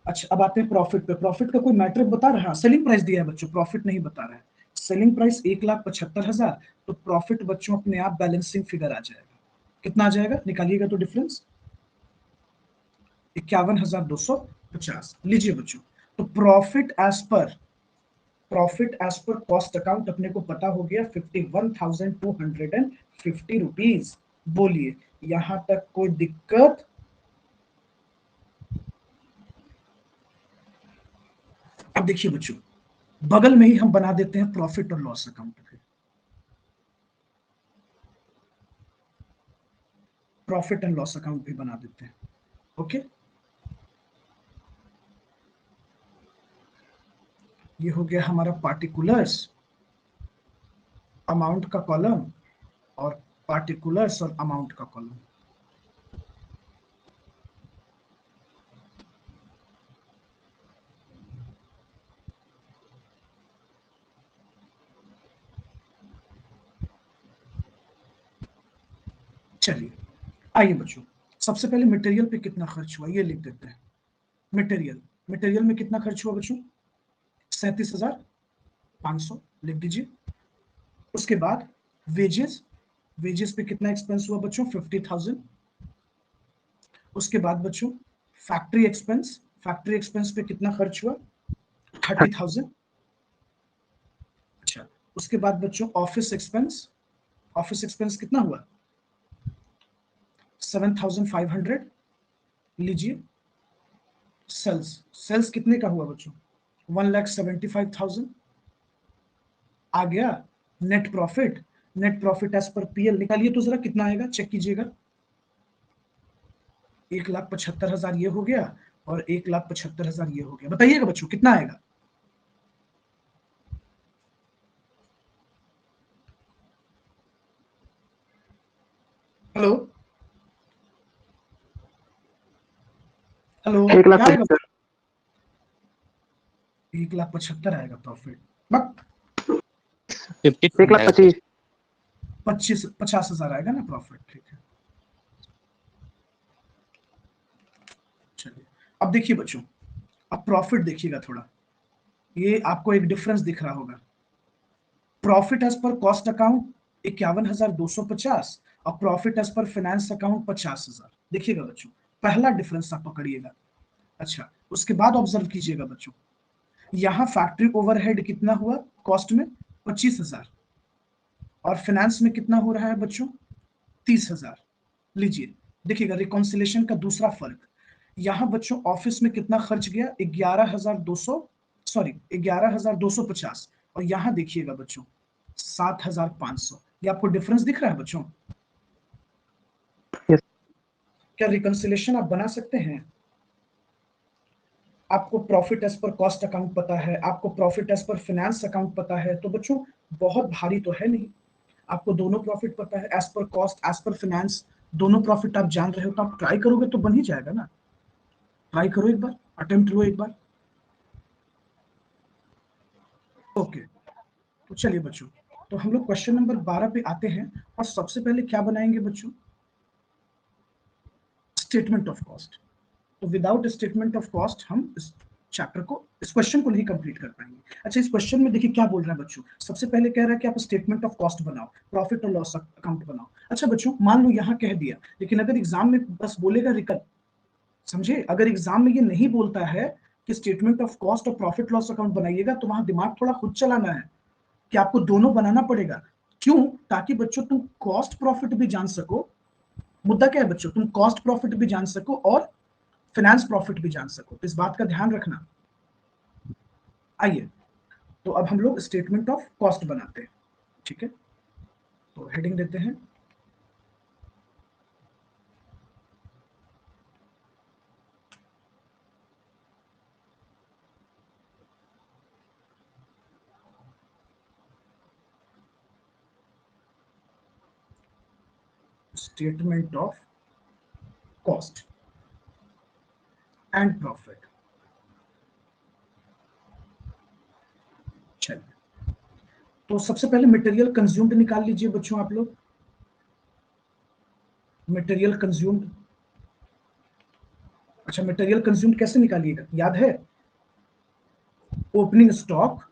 अच्छा अब आते हैं प्रॉफिट पे। प्रॉफिट का कोई मैट्रिक बता रहा है, सेलिंग प्राइस दिया है बच्चों, प्रॉफिट नहीं बता रहा है। सेलिंग प्राइस 1,75,000, तो प्रॉफिट बच्चों अपने आप बैलेंसिंग फिगर आ जाएगा। कितना आ जाएगा, निकालिएगा तो डिफरेंस 51,250। लीजिए बच्चों, तो profit as per cost account अपने को पता हो गया 51,250 रुपीज। बोलिए यहां तक कोई दिक्कत, अब देखिए बच्चों बगल में ही हम बना देते हैं प्रॉफिट और लॉस अकाउंट। फिर प्रॉफिट एंड लॉस अकाउंट भी बना देते हैं। ओके ये हो गया हमारा पार्टिकुलर्स अमाउंट का कॉलम और पार्टिकुलर्स और अमाउंट का कॉलम। चलिए आइए बच्चों, सबसे पहले मटेरियल पे कितना खर्च हुआ ये लिख देते हैं। मटेरियल में कितना खर्च हुआ बच्चों, 37,500 लिख दीजिए। उसके बाद वेजेस पे कितना एक्सपेंस हुआ बच्चों, 50,000। उसके बाद बच्चों फैक्ट्री एक्सपेंस पे कितना खर्च हुआ, 30,000। अच्छा उसके बाद बच्चों ऑफिस एक्सपेंस कितना हुआ, 7,500। लीजिए सेल्स कितने का हुआ बच्चों, 1,75,000। आ गया net profit as per PL, निकालिए तो जरा कितना आएगा, चेक कीजिएगा। 1,75,000 ये हो गया और 1,75,000 ये हो गया। बताइएगा बच्चों कितना आएगा, हेलो 1,75,000। 1,75,000 आएगा प्रॉफिट। 1,25,000। 50,000 आएगा ना प्रॉफिट, ठीक है। चलिए अब देखिए बच्चों, अब प्रॉफिट देखिएगा थोड़ा, ये आपको एक डिफरेंस दिख रहा होगा। Profit as per cost account 51,250 और profit as per finance account 50,000। देखिएगा बच्चों, पहला डिफरेंस आप पकड़िएगा। अच्छा, उसके बाद ऑब्जर्व कीजिएगा बच्चों, यहाँ फैक्ट्री ओवरहेड कितना हुआ कॉस्ट में 25,000 और फाइनेंस में कितना हो रहा है बच्चों 30,000। लीजिए देखिएगा रिकॉन्सिलेशन का दूसरा फर्क, यहाँ बच्चों ऑफिस में कितना खर्च गया 11,250 और यहाँ देखिएगा बच्चों 7,500। ये आपको डिफरेंस दिख रहा है बच्चों? Yes. क्या रिकॉन्सिलेशन आप बना सकते हैं? आपको profit as per cost account पता है, आपको profit as per finance account पता है, तो बच्चों बहुत भारी तो है नहीं। आपको दोनों प्रॉफिट पता है, as per cost as per finance दोनों प्रॉफिट आप जान रहे हो, तो आप ट्राई करोगे तो बन ही जाएगा ना। ट्राई करो एक बार, अटेम्प्ट लो एक बार। ओके, तो चलिए बच्चों, तो हम लोग क्वेश्चन नंबर 12 पे आते हैं और सबसे पहले क्या बनाएंगे बच्चों, स्टेटमेंट ऑफ कॉस्ट। तो विदाउट स्टेटमेंट ऑफ कॉस्ट हम इस चैप्टर को, इस क्वेश्चन को नहीं कंप्लीट कर पाएंगे। अच्छा, इस क्वेश्चन में देखिए क्या बोल रहा है बच्चों, सबसे पहले कह रहा है कि आप स्टेटमेंट ऑफ कॉस्ट बनाओ, प्रॉफिट और लॉस अकाउंट बनाओ। अच्छा बच्चों, मान लो यहाँ कह दिया, लेकिन अगर एग्जाम में बस बोलेगा रिकल, समझे, अगर एग्जाम में ये नहीं बोलता है कि स्टेटमेंट ऑफ कॉस्ट और प्रॉफिट लॉस अकाउंट बनाइएगा, तो वहां दिमाग थोड़ा खुद चलाना है कि आपको दोनों बनाना पड़ेगा। क्यों? ताकि बच्चों तुम कॉस्ट प्रॉफिट भी जान सको। मुद्दा क्या है बच्चों, तुम कॉस्ट प्रॉफिट भी जान सको और फाइनेंस प्रॉफिट भी जान सको, तो इस बात का ध्यान रखना। आइए, तो अब हम लोग स्टेटमेंट ऑफ कॉस्ट बनाते हैं, ठीक है। तो हेडिंग देते हैं statement of cost and profit. चलिए, तो सबसे पहले मटेरियल कंज्यूम्ड निकाल लीजिए बच्चों आप लोग। मटेरियल कंज्यूम्ड, अच्छा मटेरियल कंज्यूम्ड कैसे निकालिएगा, याद है? Opening stock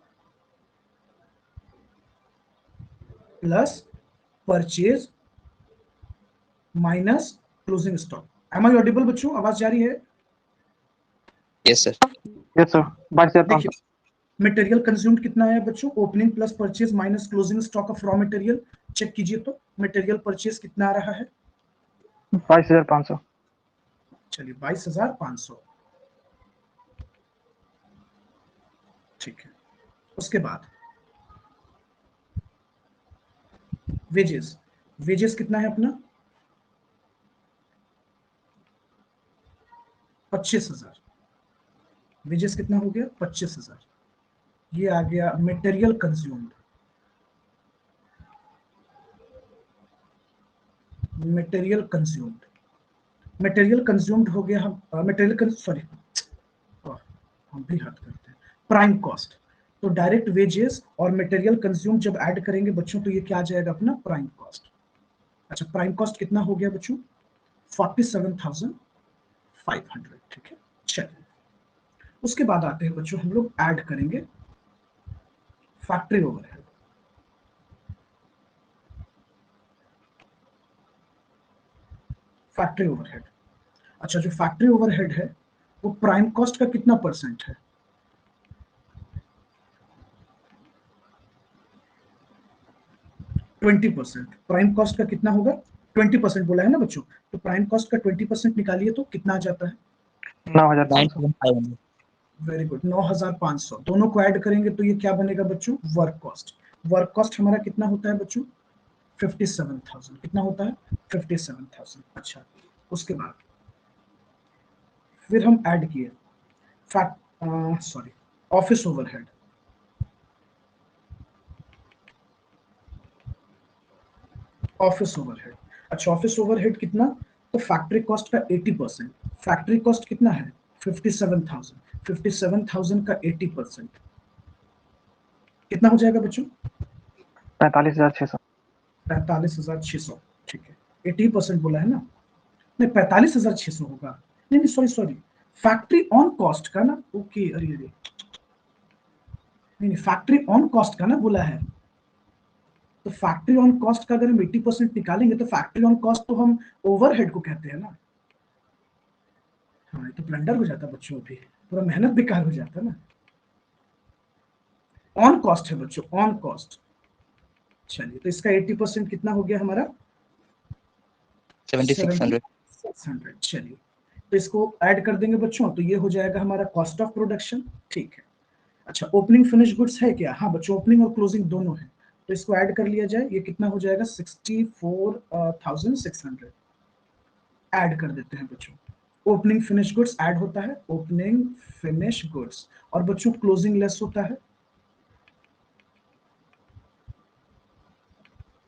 plus purchase minus closing stock. Am I audible बच्चों, आवाज जारी है? Yes sir. Yes, sir. 22,500. देखिए मटेरियल कंज्यूम्ड कितना है बच्चों, opening plus purchase minus closing stock of raw material. Check कीजिए तो मटेरियल परचेज कितना आ रहा है? 22,500. चलिए 22,500, ठीक है। उसके बाद वेजेस, वेजेस कितना है अपना 25,000। वेजेस कितना हो गया 25,000। ये आ गया material consumed. Material consumed, material consumed हो गया। हम मटेरियल सॉरी हम भी हट करते हैं, प्राइम कॉस्ट। तो डायरेक्ट वेजेस और मटेरियल कंज्यूम जब ऐड करेंगे बच्चों, तो ये क्या आ जाएगा अपना प्राइम कॉस्ट। अच्छा, प्राइम कॉस्ट कितना हो गया बच्चों 47,500, ठीक है। चलिए, उसके बाद आते हैं बच्चों, हम लोग ऐड करेंगे फैक्ट्री ओवरहेड। फैक्ट्री ओवरहेड, अच्छा जो फैक्ट्री ओवरहेड है वो प्राइम कॉस्ट का कितना परसेंट है? Twenty percent. प्राइम कॉस्ट का कितना होगा 20% बोला है ना बच्चों, तो प्राइम कॉस्ट का 20% निकालिए तो कितना आ जाता है? 9,500. 9,500। Very good, 9,500। दोनों को ऐड करेंगे तो ये क्या बनेगा बच्चों वर्क कॉस्ट। वर्क कॉस्ट हमारा कितना होता है बच्चों 57,000। कितना होता है 57,000। अच्छा, उसके बाद फिर हम ऐड किए ऑफिस ओवरहेड। ऑफिस ओवरहेड, अच्छा ऑफिस ओवरहेड कितना, तो फैक्ट्री कॉस्ट का 80%। फैक्ट्री कॉस्ट कितना है 57,000। 57,000 का 80% कितना हो जाएगा बच्चों 45,600. 45,600, ठीक है। 80% बोला है ना, नहीं 45,600 होगा, नहीं नहीं sorry sorry, factory on cost का ना, ओके, अरे अरे, नहीं नहीं फैक्ट्री ऑन कॉस्ट का ना बोला है, तो फैक्ट्री ऑन कॉस्ट का अगर हम 80% निकालेंगे तो फैक्ट्री ऑन कॉस्ट तो हम ओवरहेड को कहते हैं ना। हाँ ये तो ब्लंडर हो जाता बच्चों, भी पूरा मेहनत बेकार हो जाता ना। ऑन कॉस्ट है बच्चों, ऑन कॉस्ट। चलिए तो इसका 80% कितना हो गया हमारा, 7600. 7600। चलिए तो इसको ऐड कर देंगे बच्चों, तो ये हो जाएगा हमारा कॉस्ट ऑफ प्रोडक्शन, ठीक है। अच्छा ओपनिंग फिनिश गुड्स है क्या, हाँ बच्चों ओपनिंग और क्लोजिंग दोनों है, तो इसको ऐड कर लिया जाए, ये कितना हो जाएगा 64,600, ऐड कर देते हैं बच्चों। ओपनिंग फिनिश गुड्स ऐड होता है, ओपनिंग फिनिश गुड्स, और बच्चों क्लोजिंग लेस होता है,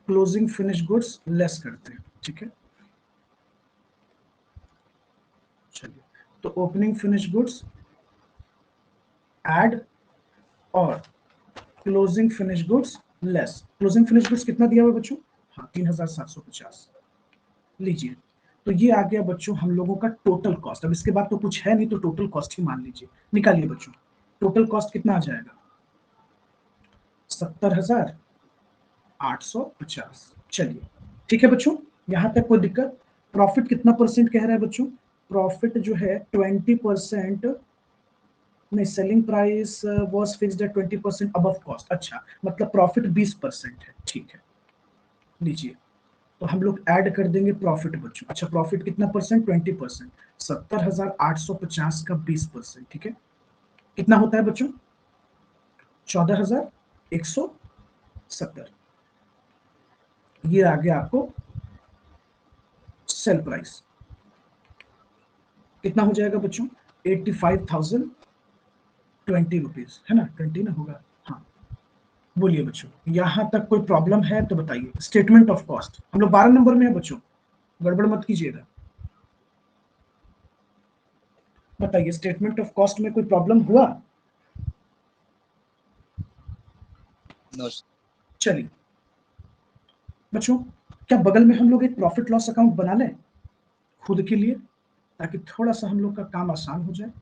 क्लोजिंग फिनिश गुड्स लेस करते हैं, ठीक है। चलिए तो ओपनिंग फिनिश गुड्स ऐड और closing finish goods less, closing finish goods कितना दिया हुआ बच्चों, हाँ 3,750, लीजिए। तो ये आ गया बच्चों हम लोगों का टोटल कॉस्ट, अब इसके बाद तो कुछ है नहीं तो टोटल कॉस्ट ही मान लीजिए, निकालिए बच्चों, टोटल कॉस्ट कितना आ जाएगा 70,850। चलिए ठीक है बच्चों, यहां तक कोई दिक्कत। प्रॉफिट कितना परसेंट कह रहा है बच्चों, प्रॉफिट जो है 20%, नहीं selling price was fixed at 20% above cost, अच्छा मतलब प्रॉफिट 20% है, ठीक है। लीजिए तो हम लोग ऐड कर देंगे प्रॉफिट बच्चों, अच्छा प्रॉफिट कितना परसेंट 20%, 70,850 का 20%, ठीक है। कितना होता है बच्चों 14,170, ये आ गया आपको सेल प्राइस, कितना हो जाएगा बच्चों 85,020 रुपीज, है ना 20 ना होगा, हाँ। बोलिए बच्चों यहां तक कोई प्रॉब्लम है तो बताइए। स्टेटमेंट ऑफ कॉस्ट हम लोग 12 नंबर में है बच्चों, गड़बड़ मत कीजिएगा, बताइए स्टेटमेंट ऑफ कॉस्ट में कोई प्रॉब्लम हुआ। No. चलिए बच्चों, क्या बगल में हम लोग एक प्रॉफिट लॉस अकाउंट बना लें खुद के लिए, ताकि थोड़ा सा हम लोग का काम आसान हो जाए।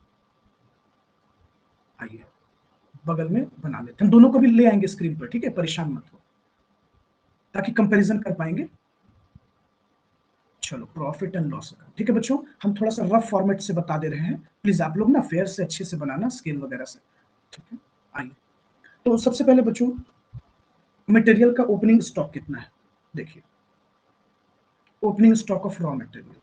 आइए बगल में बना लेते हैं, हम दोनों को भी ले आएंगे स्क्रीन पर, ठीक है, परेशान मत हो, ताकि कंपैरिजन कर पाएंगे। चलो प्रॉफिट एंड लॉस अकाउंट, ठीक है बच्चों, हम थोड़ा सा रफ फॉर्मेट से बता दे रहे हैं, प्लीज आप लोग ना फेयर से अच्छे से बनाना, स्केल वगैरह से, ठीक है। आइए तो सबसे पहले बच्चों मटेरियल का ओपनिंग स्टॉक कितना है, देखिए opening stock of raw material,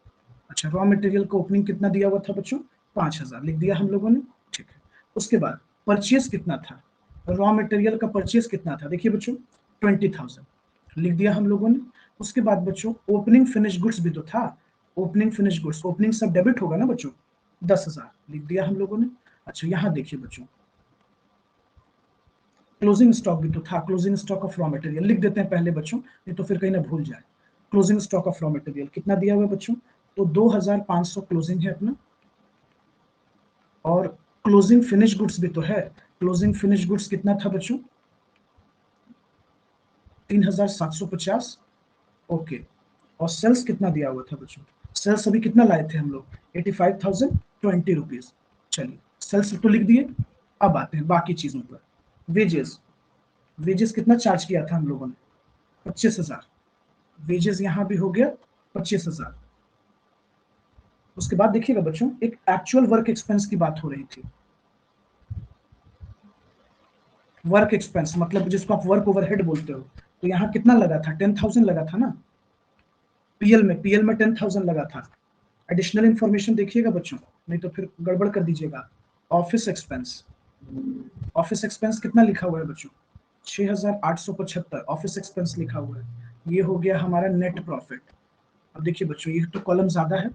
अच्छा रॉ मटेरियल का ओपनिंग कितना दिया हुआ था बच्चों 5,000 लिख दिया हम लोगों ने, ठीक है। उसके बाद परचेस कितना था, रॉ मटेरियल का परचेस कितना था, देखिए बच्चों 20,000 लिख दिया हम लोगों ने। उसके बाद बच्चों ओपनिंग फिनिश गुड्स भी तो था, ओपनिंग फिनिश गुड्स, ओपनिंग सब डेबिट होगा ना बच्चों, 10,000 लिख दिया हम लोगों ने। अच्छा यहाँ देखिए बच्चों क्लोजिंग स्टॉक भी तो था, closing stock of raw material लिख देते हैं पहले बच्चों, नहीं तो फिर कहीं ना भूल जाए। Closing stock of raw material कितना दिया हुआ है बच्चों, तो 2,500 क्लोजिंग है अपना, और क्लोजिंग फिनिश गुड्स भी तो है, क्लोजिंग फिनिश गुड्स कितना था बच्चों 3,750, ओके। और सेल्स कितना दिया हुआ था बच्चों, सेल्स अभी कितना लाए थे हम लोग 85,020 रुपीज, चलिए सेल्स तो लिख दिए। अब आते हैं बाकी चीजों पर, वेजेस, वेजेस कितना चार्ज किया था हम लोगों ने 25,000, वेजेस यहां भी हो गया 25,000। उसके बाद देखिएगा बच्चों एक एक्चुअल वर्क एक्सपेंस की बात हो रही थी, वर्क एक्सपेंस मतलब जिसको आप वर्क ओवरहेड बोलते हो, तो यहाँ कितना लगा था 10,000 लगा था ना, पीएल में 10,000 लगा था। एडिशनल इंफॉर्मेशन देखिएगा बच्चों, नहीं तो फिर गड़बड़ कर दीजिएगा। ऑफिस एक्सपेंस, ऑफिस एक्सपेंस कितना लिखा हुआ है बच्चों 6,875 ऑफिस एक्सपेंस लिखा हुआ है, ये हो गया हमारा नेट प्रॉफिट। अब देखिए बच्चों ये तो कॉलम ज्यादा है,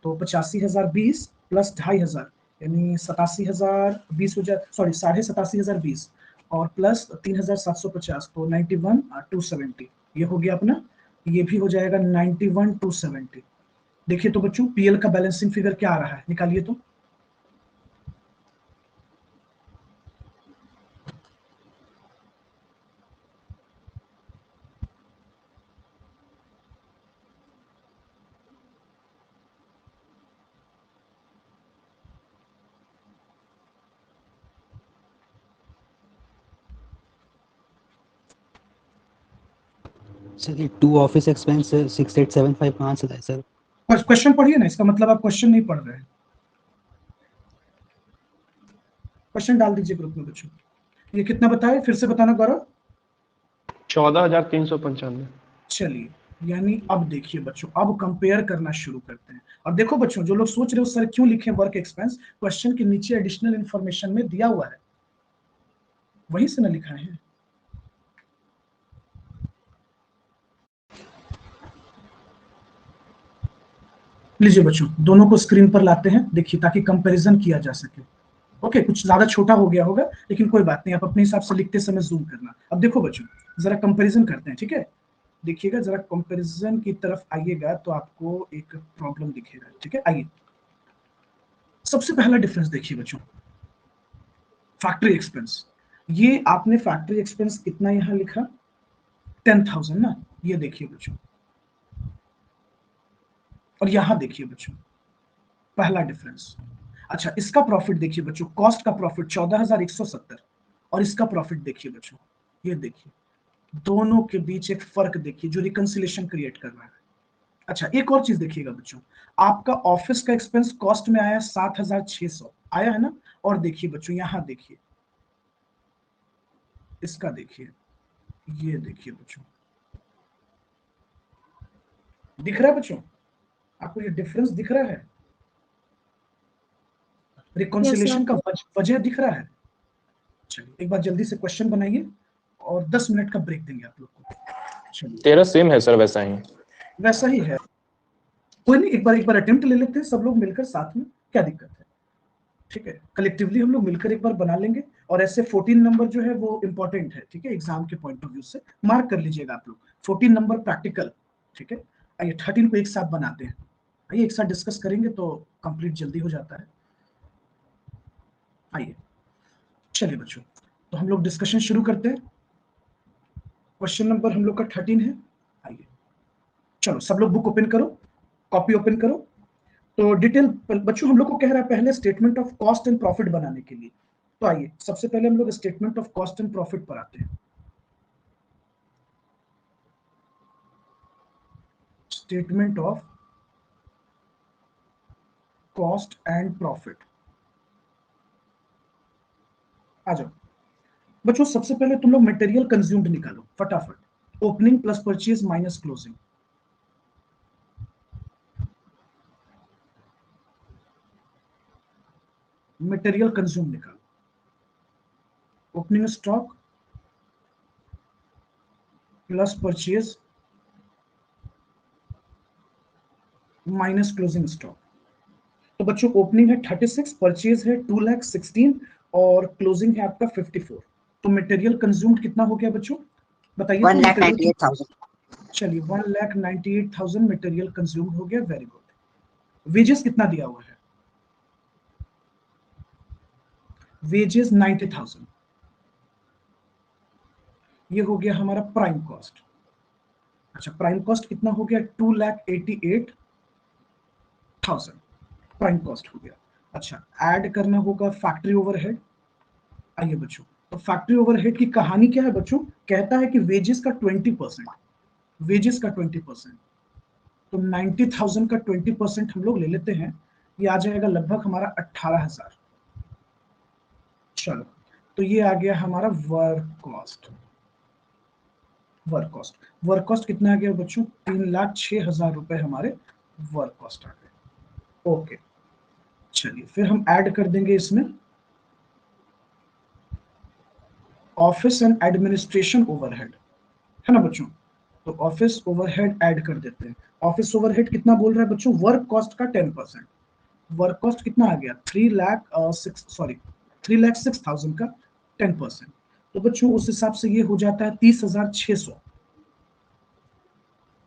तो 85,020 प्लस 2,500 यानी 87,020 हो जाए, सॉरी 87,020 और प्लस 3,750 तो 91,270, ये हो गया अपना, ये भी हो जाएगा 91,270। देखिए तो बच्चों पीएल का बैलेंसिंग फिगर क्या आ रहा है, निकालिए तो, सर ये 2 ऑफिस एक्सपेंस 6875 कहाँ से लाए सर? क्वेश्चन पढ़िए ना, इसका मतलब आप क्वेश्चन नहीं पढ़ रहे हैं। क्वेश्चन डाल दीजिए ग्रुप में बच्चों। ये कितना बताए, फिर से बताना गौरव। 14,395। चलिए, यानी अब देखिए बच्चों, अब कंपेयर करना शुरू करते हैं। और देखो बच्चों, जो लोग सोच रहे हो सर क्यों लिखे वर्क एक्सपेंस, क्वेश्चन के नीचे एडिशनल इंफॉर्मेशन में दिया हुआ है, वहीं से ना लिखा है। लीजिए बच्चों, दोनों को स्क्रीन पर लाते हैं, देखिए, ताकि कंपैरिजन किया जा सके। ओके, कुछ ज्यादा छोटा हो गया होगा, लेकिन कोई बात नहीं, आप अपने हिसाब से लिखते समय जूम करना। अब देखो बच्चों, जरा कंपैरिजन करते हैं, ठीक है। देखिएगा, जरा कंपैरिजन की तरफ आइएगा तो आपको एक प्रॉब्लम दिखेगा, ठीक है। आइए, सबसे पहला डिफरेंस देखिए बच्चों, फैक्ट्री एक्सपेंस। ये आपने फैक्ट्री एक्सपेंस कितना यहां लिखा, 10,000 ना। ये देखिए बच्चों, और यहां देखिए बच्चों, पहला डिफरेंस। अच्छा, इसका प्रॉफिट देखिए बच्चों, कॉस्ट का प्रॉफिट 14,170, और इसका प्रॉफिट देखिए बच्चों, ये देखिए, दोनों के बीच एक फर्क देखिए जो रिकंसिलेशन क्रिएट कर रहा है। अच्छा, एक और चीज देखिएगा बच्चों, आपका ऑफिस का एक्सपेंस कॉस्ट में आया 7,600 आया है ना। और देखिए बच्चों, यहां देखिए, इसका देखिए, ये देखिए बच्चों, दिख रहा है बच्चों, आपको ये डिफरेंस दिख रहा है, रिकॉन्सिलेशन का वजह दिख रहा है। चलिए, एक बार जल्दी से क्वेश्चन बनाइए और 10 मिनट का ब्रेक देंगे आप लोग को। चलिए, तेरा सेम है सर, वैसा ही। वैसा ही है, कोई नहीं, एक बार अटेम्प्ट ले लेते हैं सब लोग मिलकर साथ में, क्या दिक्कत है, ठीक है। कलेक्टिवली हम लोग मिलकर एक बार बना लेंगे। और ऐसे 14 नंबर जो है वो इंपॉर्टेंट है, ठीक है, एग्जाम के पॉइंट ऑफ व्यू से मार्क कर लीजिएगा आप लोग। 14 नंबर प्रैक्टिकल, ठीक है। आइए 13 को एक साथ बनाते हैं, आइए एक साथ डिस्कस करेंगे तो कंप्लीट जल्दी हो जाता है। आइए, चलिए बच्चों, तो हम लोग डिस्कशन शुरू करते हैं। क्वेश्चन नंबर हम लोग का 13 है। आइए, चलो सब लोग बुक ओपन करो, कॉपी ओपन करो। तो डिटेल बच्चों, हम लोग को कह रहा है पहले statement of cost and profit बनाने के लिए। तो आइए, सबसे पहले हम लोग statement of cost and profit पर आते हैं। Statement of cost and profit, आ जाओ बच्चों। सबसे पहले तुम लोग मटेरियल कंज्यूम्ड निकालो फटाफट, opening plus purchase minus closing. Material consume निकालो, opening stock plus purchase minus closing stock. तो बच्चों, ओपनिंग है 36, परचेज है 2,16,000 और क्लोजिंग है आपका 54। तो मटेरियल कंज्यूम्ड कितना हो गया बच्चों, बताइए। 1,98,000। चलिए, 1,98,000 मटेरियल कंज्यूम्ड हो गया, वेरी गुड। वेजेस कितना दिया हुआ है, वेजेस 90,000, ये हो गया हमारा प्राइम कॉस्ट। अच्छा, प्राइम कॉस्ट कितना हो गया, 2,88,000 प्राइम कॉस्ट हो गया। अच्छा, ऐड करना होगा फैक्ट्री ओवरहेड। आइए बच्चों, तो फैक्ट्री ओवरहेड की कहानी क्या है बच्चों, कहता है कि वेजेस का 20%, वेजेस का 20%। तो 90,000 का 20% हम लोग ले लेते हैं, ये आ जाएगा लगभग हमारा 18,000। चलो, तो ये आ गया हमारा work cost. Work cost, work cost कितना आ गया बच्चों, 3,06,000 रुपए हमारे वर्क कॉस्ट आ गए। ओके, चलिए फिर हम ऐड कर देंगे इसमें ऑफिस एंड एडमिनिस्ट्रेशन ओवरहेड, है ना बच्चों। तो ऑफिस ओवरहेड ऐड कर देते हैं। ऑफिस ओवरहेड कितना बोल रहा है बच्चों, वर्क कॉस्ट का 10%। वर्क कॉस्ट कितना आ गया, 3,06,000 का 10%। तो बच्चों उस हिसाब से ये हो जाता है 30,600।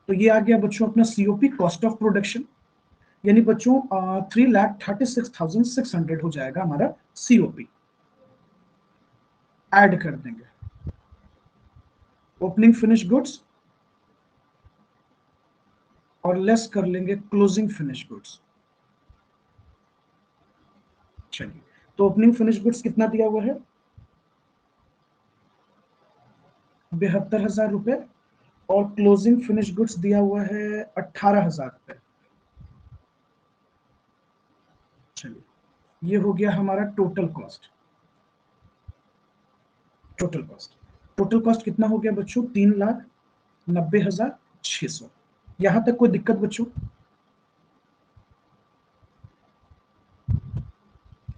तो ये आ गया बच्चों अपना सीओपी, कॉस्ट ऑफ प्रोडक्शन, यानी बच्चों 3,36,600 हो जाएगा हमारा सीओपी। ऐड कर देंगे ओपनिंग फिनिश गुड्स और लेस कर लेंगे क्लोजिंग फिनिश गुड्स। चलिए, तो ओपनिंग फिनिश गुड्स कितना दिया हुआ है, 72,000 रुपए, और क्लोजिंग फिनिश गुड्स दिया हुआ है 18,000 रुपए। चलिए, ये हो गया हमारा टोटल कॉस्ट। टोटल कॉस्ट कितना हो गया बच्चों? 3,90,600। यहां तक कोई दिक्कत बच्चों?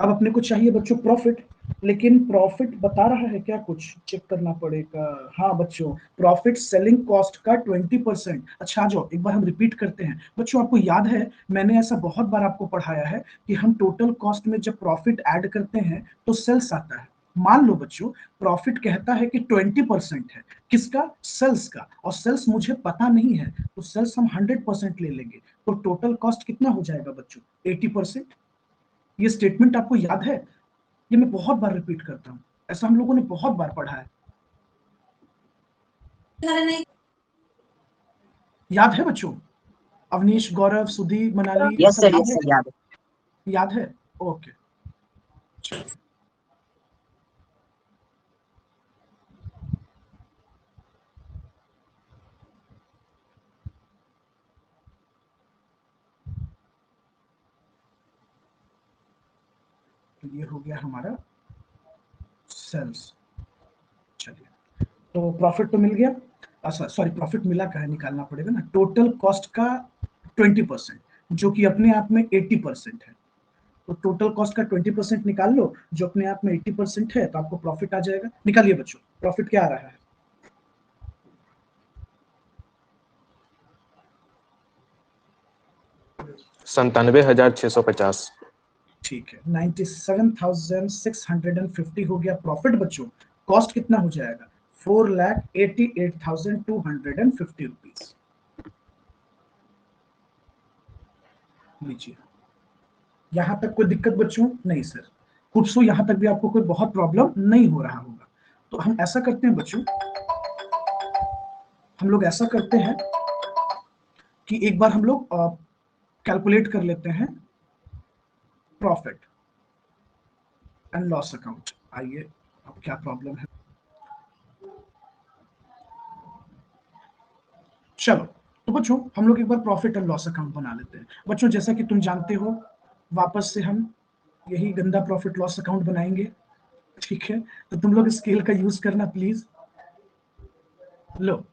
अब अपने को चाहिए बच्चों प्रॉफिट, लेकिन प्रॉफिट बता रहा है क्या? कुछ चेक करना पड़ेगा। हाँ बच्चों, प्रॉफिट सेलिंग कॉस्ट का 20%। अच्छा आ जाओ, एक बार हम रिपीट करते हैं। बच्चों आपको याद है, मैंने ऐसा बहुत बार आपको पढ़ाया है कि हम टोटल कॉस्ट में जब प्रॉफिट ऐड करते हैं तो सेल्स आता है। मान लो बच्चों, प्रॉफिट कहता है कि 20% है, किसका? सेल्स का, और सेल्स मुझे पता नहीं है, तो सेल्स हम 100% ले लेंगे, तो टोटल कॉस्ट कितना हो जाएगा बच्चों? 80%। ये स्टेटमेंट आपको याद है? ये मैं बहुत बार रिपीट करता हूं, ऐसा हम लोगों ने बहुत बार पढ़ा है। याद है बच्चों? अवनीश, गौरव, सुधी, मनाली, यस सब सर, यस सर, याद है। याद है? ओके। तो ये हो गया हमारा सेल्स। चलिए, तो प्रॉफिट तो मिल गया। अच्छा सॉरी, प्रॉफिट मिला का है, निकालना पड़ेगा ना। टोटल कॉस्ट का 20%, जो कि अपने आप में 80% है। तो टोटल कॉस्ट का 20% निकाल लो, जो अपने आप में 80% है, तो आपको प्रॉफिट आ जाएगा। निकालिए बच्चों, प्रॉफिट क्या आ रहा है? $97,650। ठीक है, 97,650 हो गया प्रॉफिट बच्चों। कॉस्ट कितना हो जाएगा? 4,88,250 रुपीज। लीजिए, यहां तक कोई दिक्कत बच्चों? नहीं सर। खूबसो, यहां तक भी आपको कोई बहुत प्रॉब्लम नहीं हो रहा होगा। तो हम ऐसा करते हैं बच्चों, हम लोग ऐसा करते हैं कि एक बार हम लोग कैलकुलेट कर लेते हैं प्रॉफिट एंड लॉस अकाउंट। आइए, अब क्या प्रॉब्लम है? चलो, तो बच्चों हम लोग एक बार प्रॉफिट एंड लॉस अकाउंट बना लेते हैं। बच्चों जैसा कि तुम जानते हो, वापस से हम यही गंदा प्रॉफिट लॉस अकाउंट बनाएंगे। ठीक है, तो तुम लोग स्केल का यूज करना प्लीज। लो,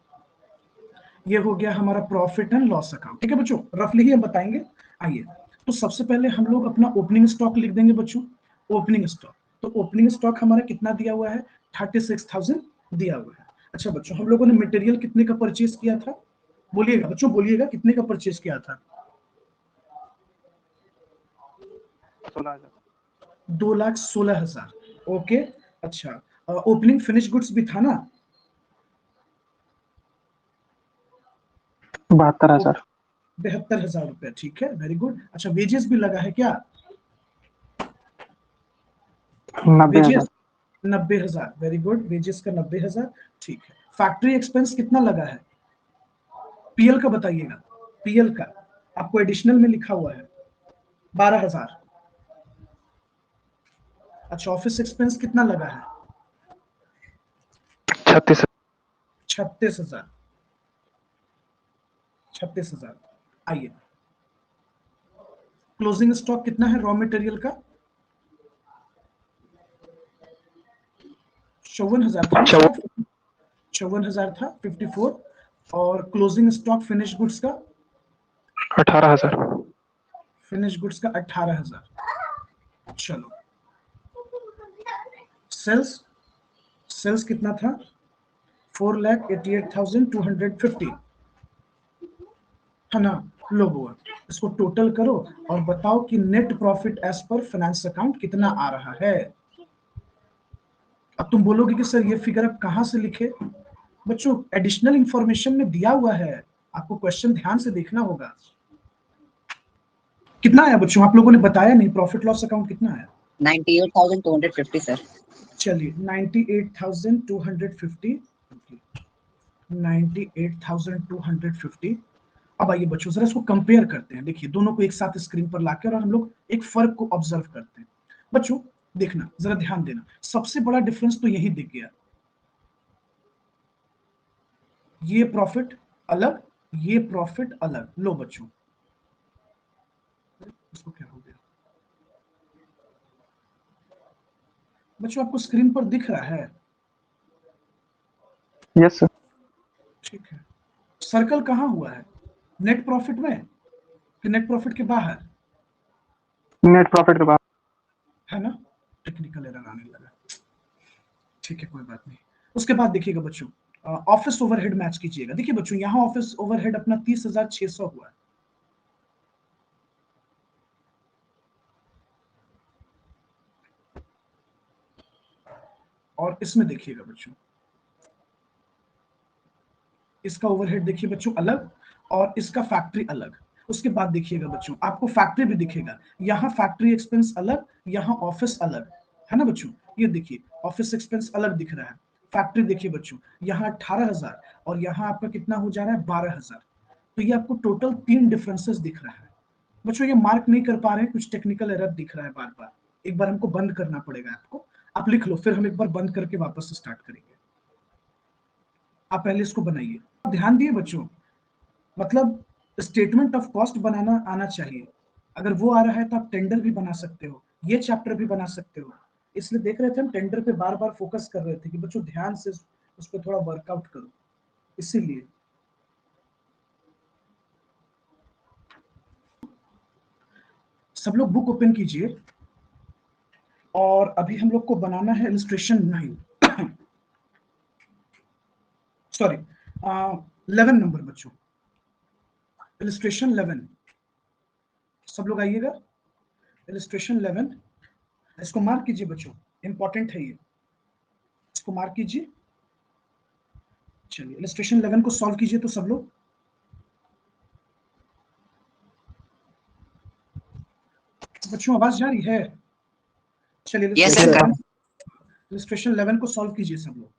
ये हो गया हमारा प्रॉफिट एंड लॉस अकाउंट। ठीक है बच्चों, रफली ही हम बताएंगे। आइए, तो सबसे पहले हम लोग अपना ओपनिंग स्टॉक लिख देंगे बच्चों। ओपनिंग स्टॉक, तो ओपनिंग स्टॉक हमारा कितना दिया हुआ है? 36,000 दिया हुआ है। अच्छा बच्चों, हम लोगों ने मटेरियल कितने का परचेज किया था? बोलिएगा बच्चों, बोलिएगा, कितने का परचेज किया था? 16,000। 2,16,000। ओके। अच्छा, ओपनिंग फिनिश गुड्स भी था ना? 72,000। 72,000 रुपया। ठीक है, वेरी गुड। अच्छा, वेजेस भी लगा है क्या? 90,000। वेजेस 90,000। वेरी गुड, वेजेस का 90,000। ठीक है, फैक्ट्री एक्सपेंस कितना लगा है? पीएल का बताइएगा, पीएल का आपको एडिशनल में लिखा हुआ है 12,000। अच्छा, ऑफिस एक्सपेंस कितना लगा है? 36,000। 36,000। 36,000। आइए, क्लोजिंग स्टॉक कितना है रॉ मटेरियल का? 54,000 था ना? 54,000 था, 54। और क्लोजिंग स्टॉक फिनिश गुड्स का? 18,000। फिनिश गुड्स का 18,000। चलो, सेल्स, सेल्स कितना था? 4,88,250 है ना? लो बुआ, इसको टोटल करो और बताओ कि net profit as per finance account कितना आ रहा है। अब तुम बोलोगे कि सर ये फिगर आप कहां से लिखे? बच्चों एडिशनल इंफॉर्मेशन में दिया हुआ है, आपको क्वेश्चन ध्यान से देखना होगा। कितना आया बच्चों? आप लोगों ने बताया नहीं, प्रॉफिट लॉस अकाउंट कितना आया? 98,250 सर। चलिए, 98,250। 98,250। अब आइए बच्चों, जरा इसको कंपेयर करते हैं। देखिए, दोनों को एक साथ स्क्रीन पर लाकर और हम लोग एक फर्क को ऑब्जर्व करते हैं। बच्चों देखना, जरा ध्यान देना, सबसे बड़ा डिफरेंस तो यही दिख गया। ये प्रॉफिट अलग, ये प्रॉफिट अलग। लो बच्चों, इसको क्या हो गया बच्चों, आपको स्क्रीन पर दिख रहा है? Yes sir. ठीक है। सर्कल कहाँ हुआ है, नेट प्रॉफिट में कि नेट प्रॉफिट के बाहर? नेट प्रॉफिट के बाद। है ना, टेक्निकल एरर आने लगा। ठीक है, कोई बात नहीं। उसके बाद देखिएगा बच्चों, ऑफिस ओवरहेड मैच कीजिएगा। देखिए बच्चों, यहाँ ऑफिस ओवरहेड अपना 30,600 हुआ है। और इसमें देखिएगा बच्चों, इसका ओवरहेड देखिए बच्चों अलग, और इसका फैक्ट्री अलग। उसके बाद देखिएगा बच्चों, आपको फैक्ट्री भी दिखेगा, यहाँ फैक्ट्री एक्सपेंस अलग, यहाँ ऑफिस अलग, है ना बच्चों? ये देखिए, ऑफिस एक्सपेंस अलग दिख रहा है। फैक्ट्री देखिए बच्चों, यहाँ 18,000 और यहाँ आपका कितना हो जा रहा है, 12,000। तो ये आपको टोटल 3 डिफरेंसेस दिख रहा है। बच्चों ये मार्क नहीं कर पा रहे हैं, कुछ टेक्निकल एरर दिख रहा है बार बार। एक बार हमको बंद करना पड़ेगा आपको, आप लिख लो, फिर हम एक बार बंद करके वापस स्टार्ट करेंगे। आप पहले इसको बनाइए। ध्यान दिए बच्चों, मतलब स्टेटमेंट ऑफ कॉस्ट बनाना आना चाहिए। अगर वो आ रहा है तो आप टेंडर भी बना सकते हो, ये चैप्टर भी बना सकते हो। इसलिए देख रहे थे हम टेंडर पे बार बार फोकस कर रहे थे कि बच्चों ध्यान से उस पर थोड़ा वर्कआउट करो, इसीलिए। सब लोग बुक ओपन कीजिए, और अभी हम लोग को बनाना है इलस्ट्रेशन 9, सॉरी 11 नंबर बच्चों, इलस्ट्रेशन 11। सब लोग आइएगा, इलस्ट्रेशन 11, इसको मार्क कीजिए बच्चों, इंपॉर्टेंट है ये, इसको मार्क कीजिए। चलिए इलस्ट्रेशन 11 को सॉल्व कीजिए तो सब लोग। बच्चों आवाज जा रही है? चलिए Yes, sir. इलस्ट्रेशन 11 को सॉल्व कीजिए सब लोग।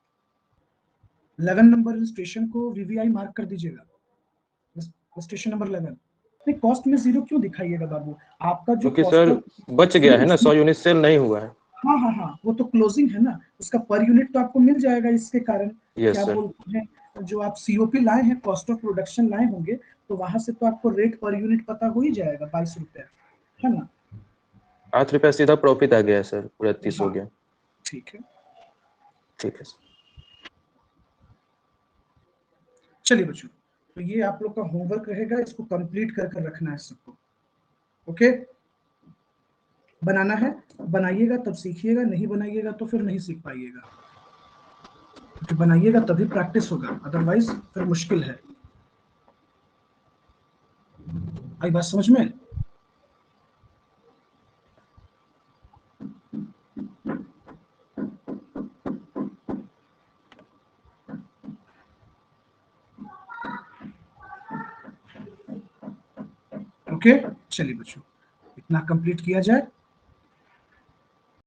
11 नंबर इलस्ट्रेशन को वीवीआई मार्क कर दीजिएगा, इलस्ट्रेशन नंबर 11। नहीं, कॉस्ट में 0 क्यों दिखाइएगा बाबू? आपका जो क्योंकि कॉस्ट सर बच गया है ना, 100 यूनिट सेल नहीं हुआ है। हाँ हाँ हाँ, वो तो क्लोजिंग है ना, उसका पर यूनिट तो आपको मिल जाएगा इसके कारण। यस क्या सर। बोलते हैं, जो आप सीओपी लाए हैं, कॉस्ट ऑफ प्रोडक्शन लाए होंगे, तो वहां से तो आपको रेट पर यूनिट पता हो ही जाएगा, 22 रुपए, है ना? 8 रुपया सीधा प्रॉफिट आ गया है सर, पूरा 30 हो हाँ, गया। ठीक है। ठीक है सर। चलिए बच्चों, तो ये आप लोग का होमवर्क रहेगा, इसको कंप्लीट कर कर रखना है सबको। ओके, बनाना है, बनाइएगा तब सीखिएगा, नहीं बनाइएगा तो फिर नहीं सीख पाइएगा। तो बनाइएगा तभी प्रैक्टिस होगा, अदरवाइज फिर मुश्किल है। आई बात समझ में? ओके, चलिए बच्चों, इतना कंप्लीट किया जाए।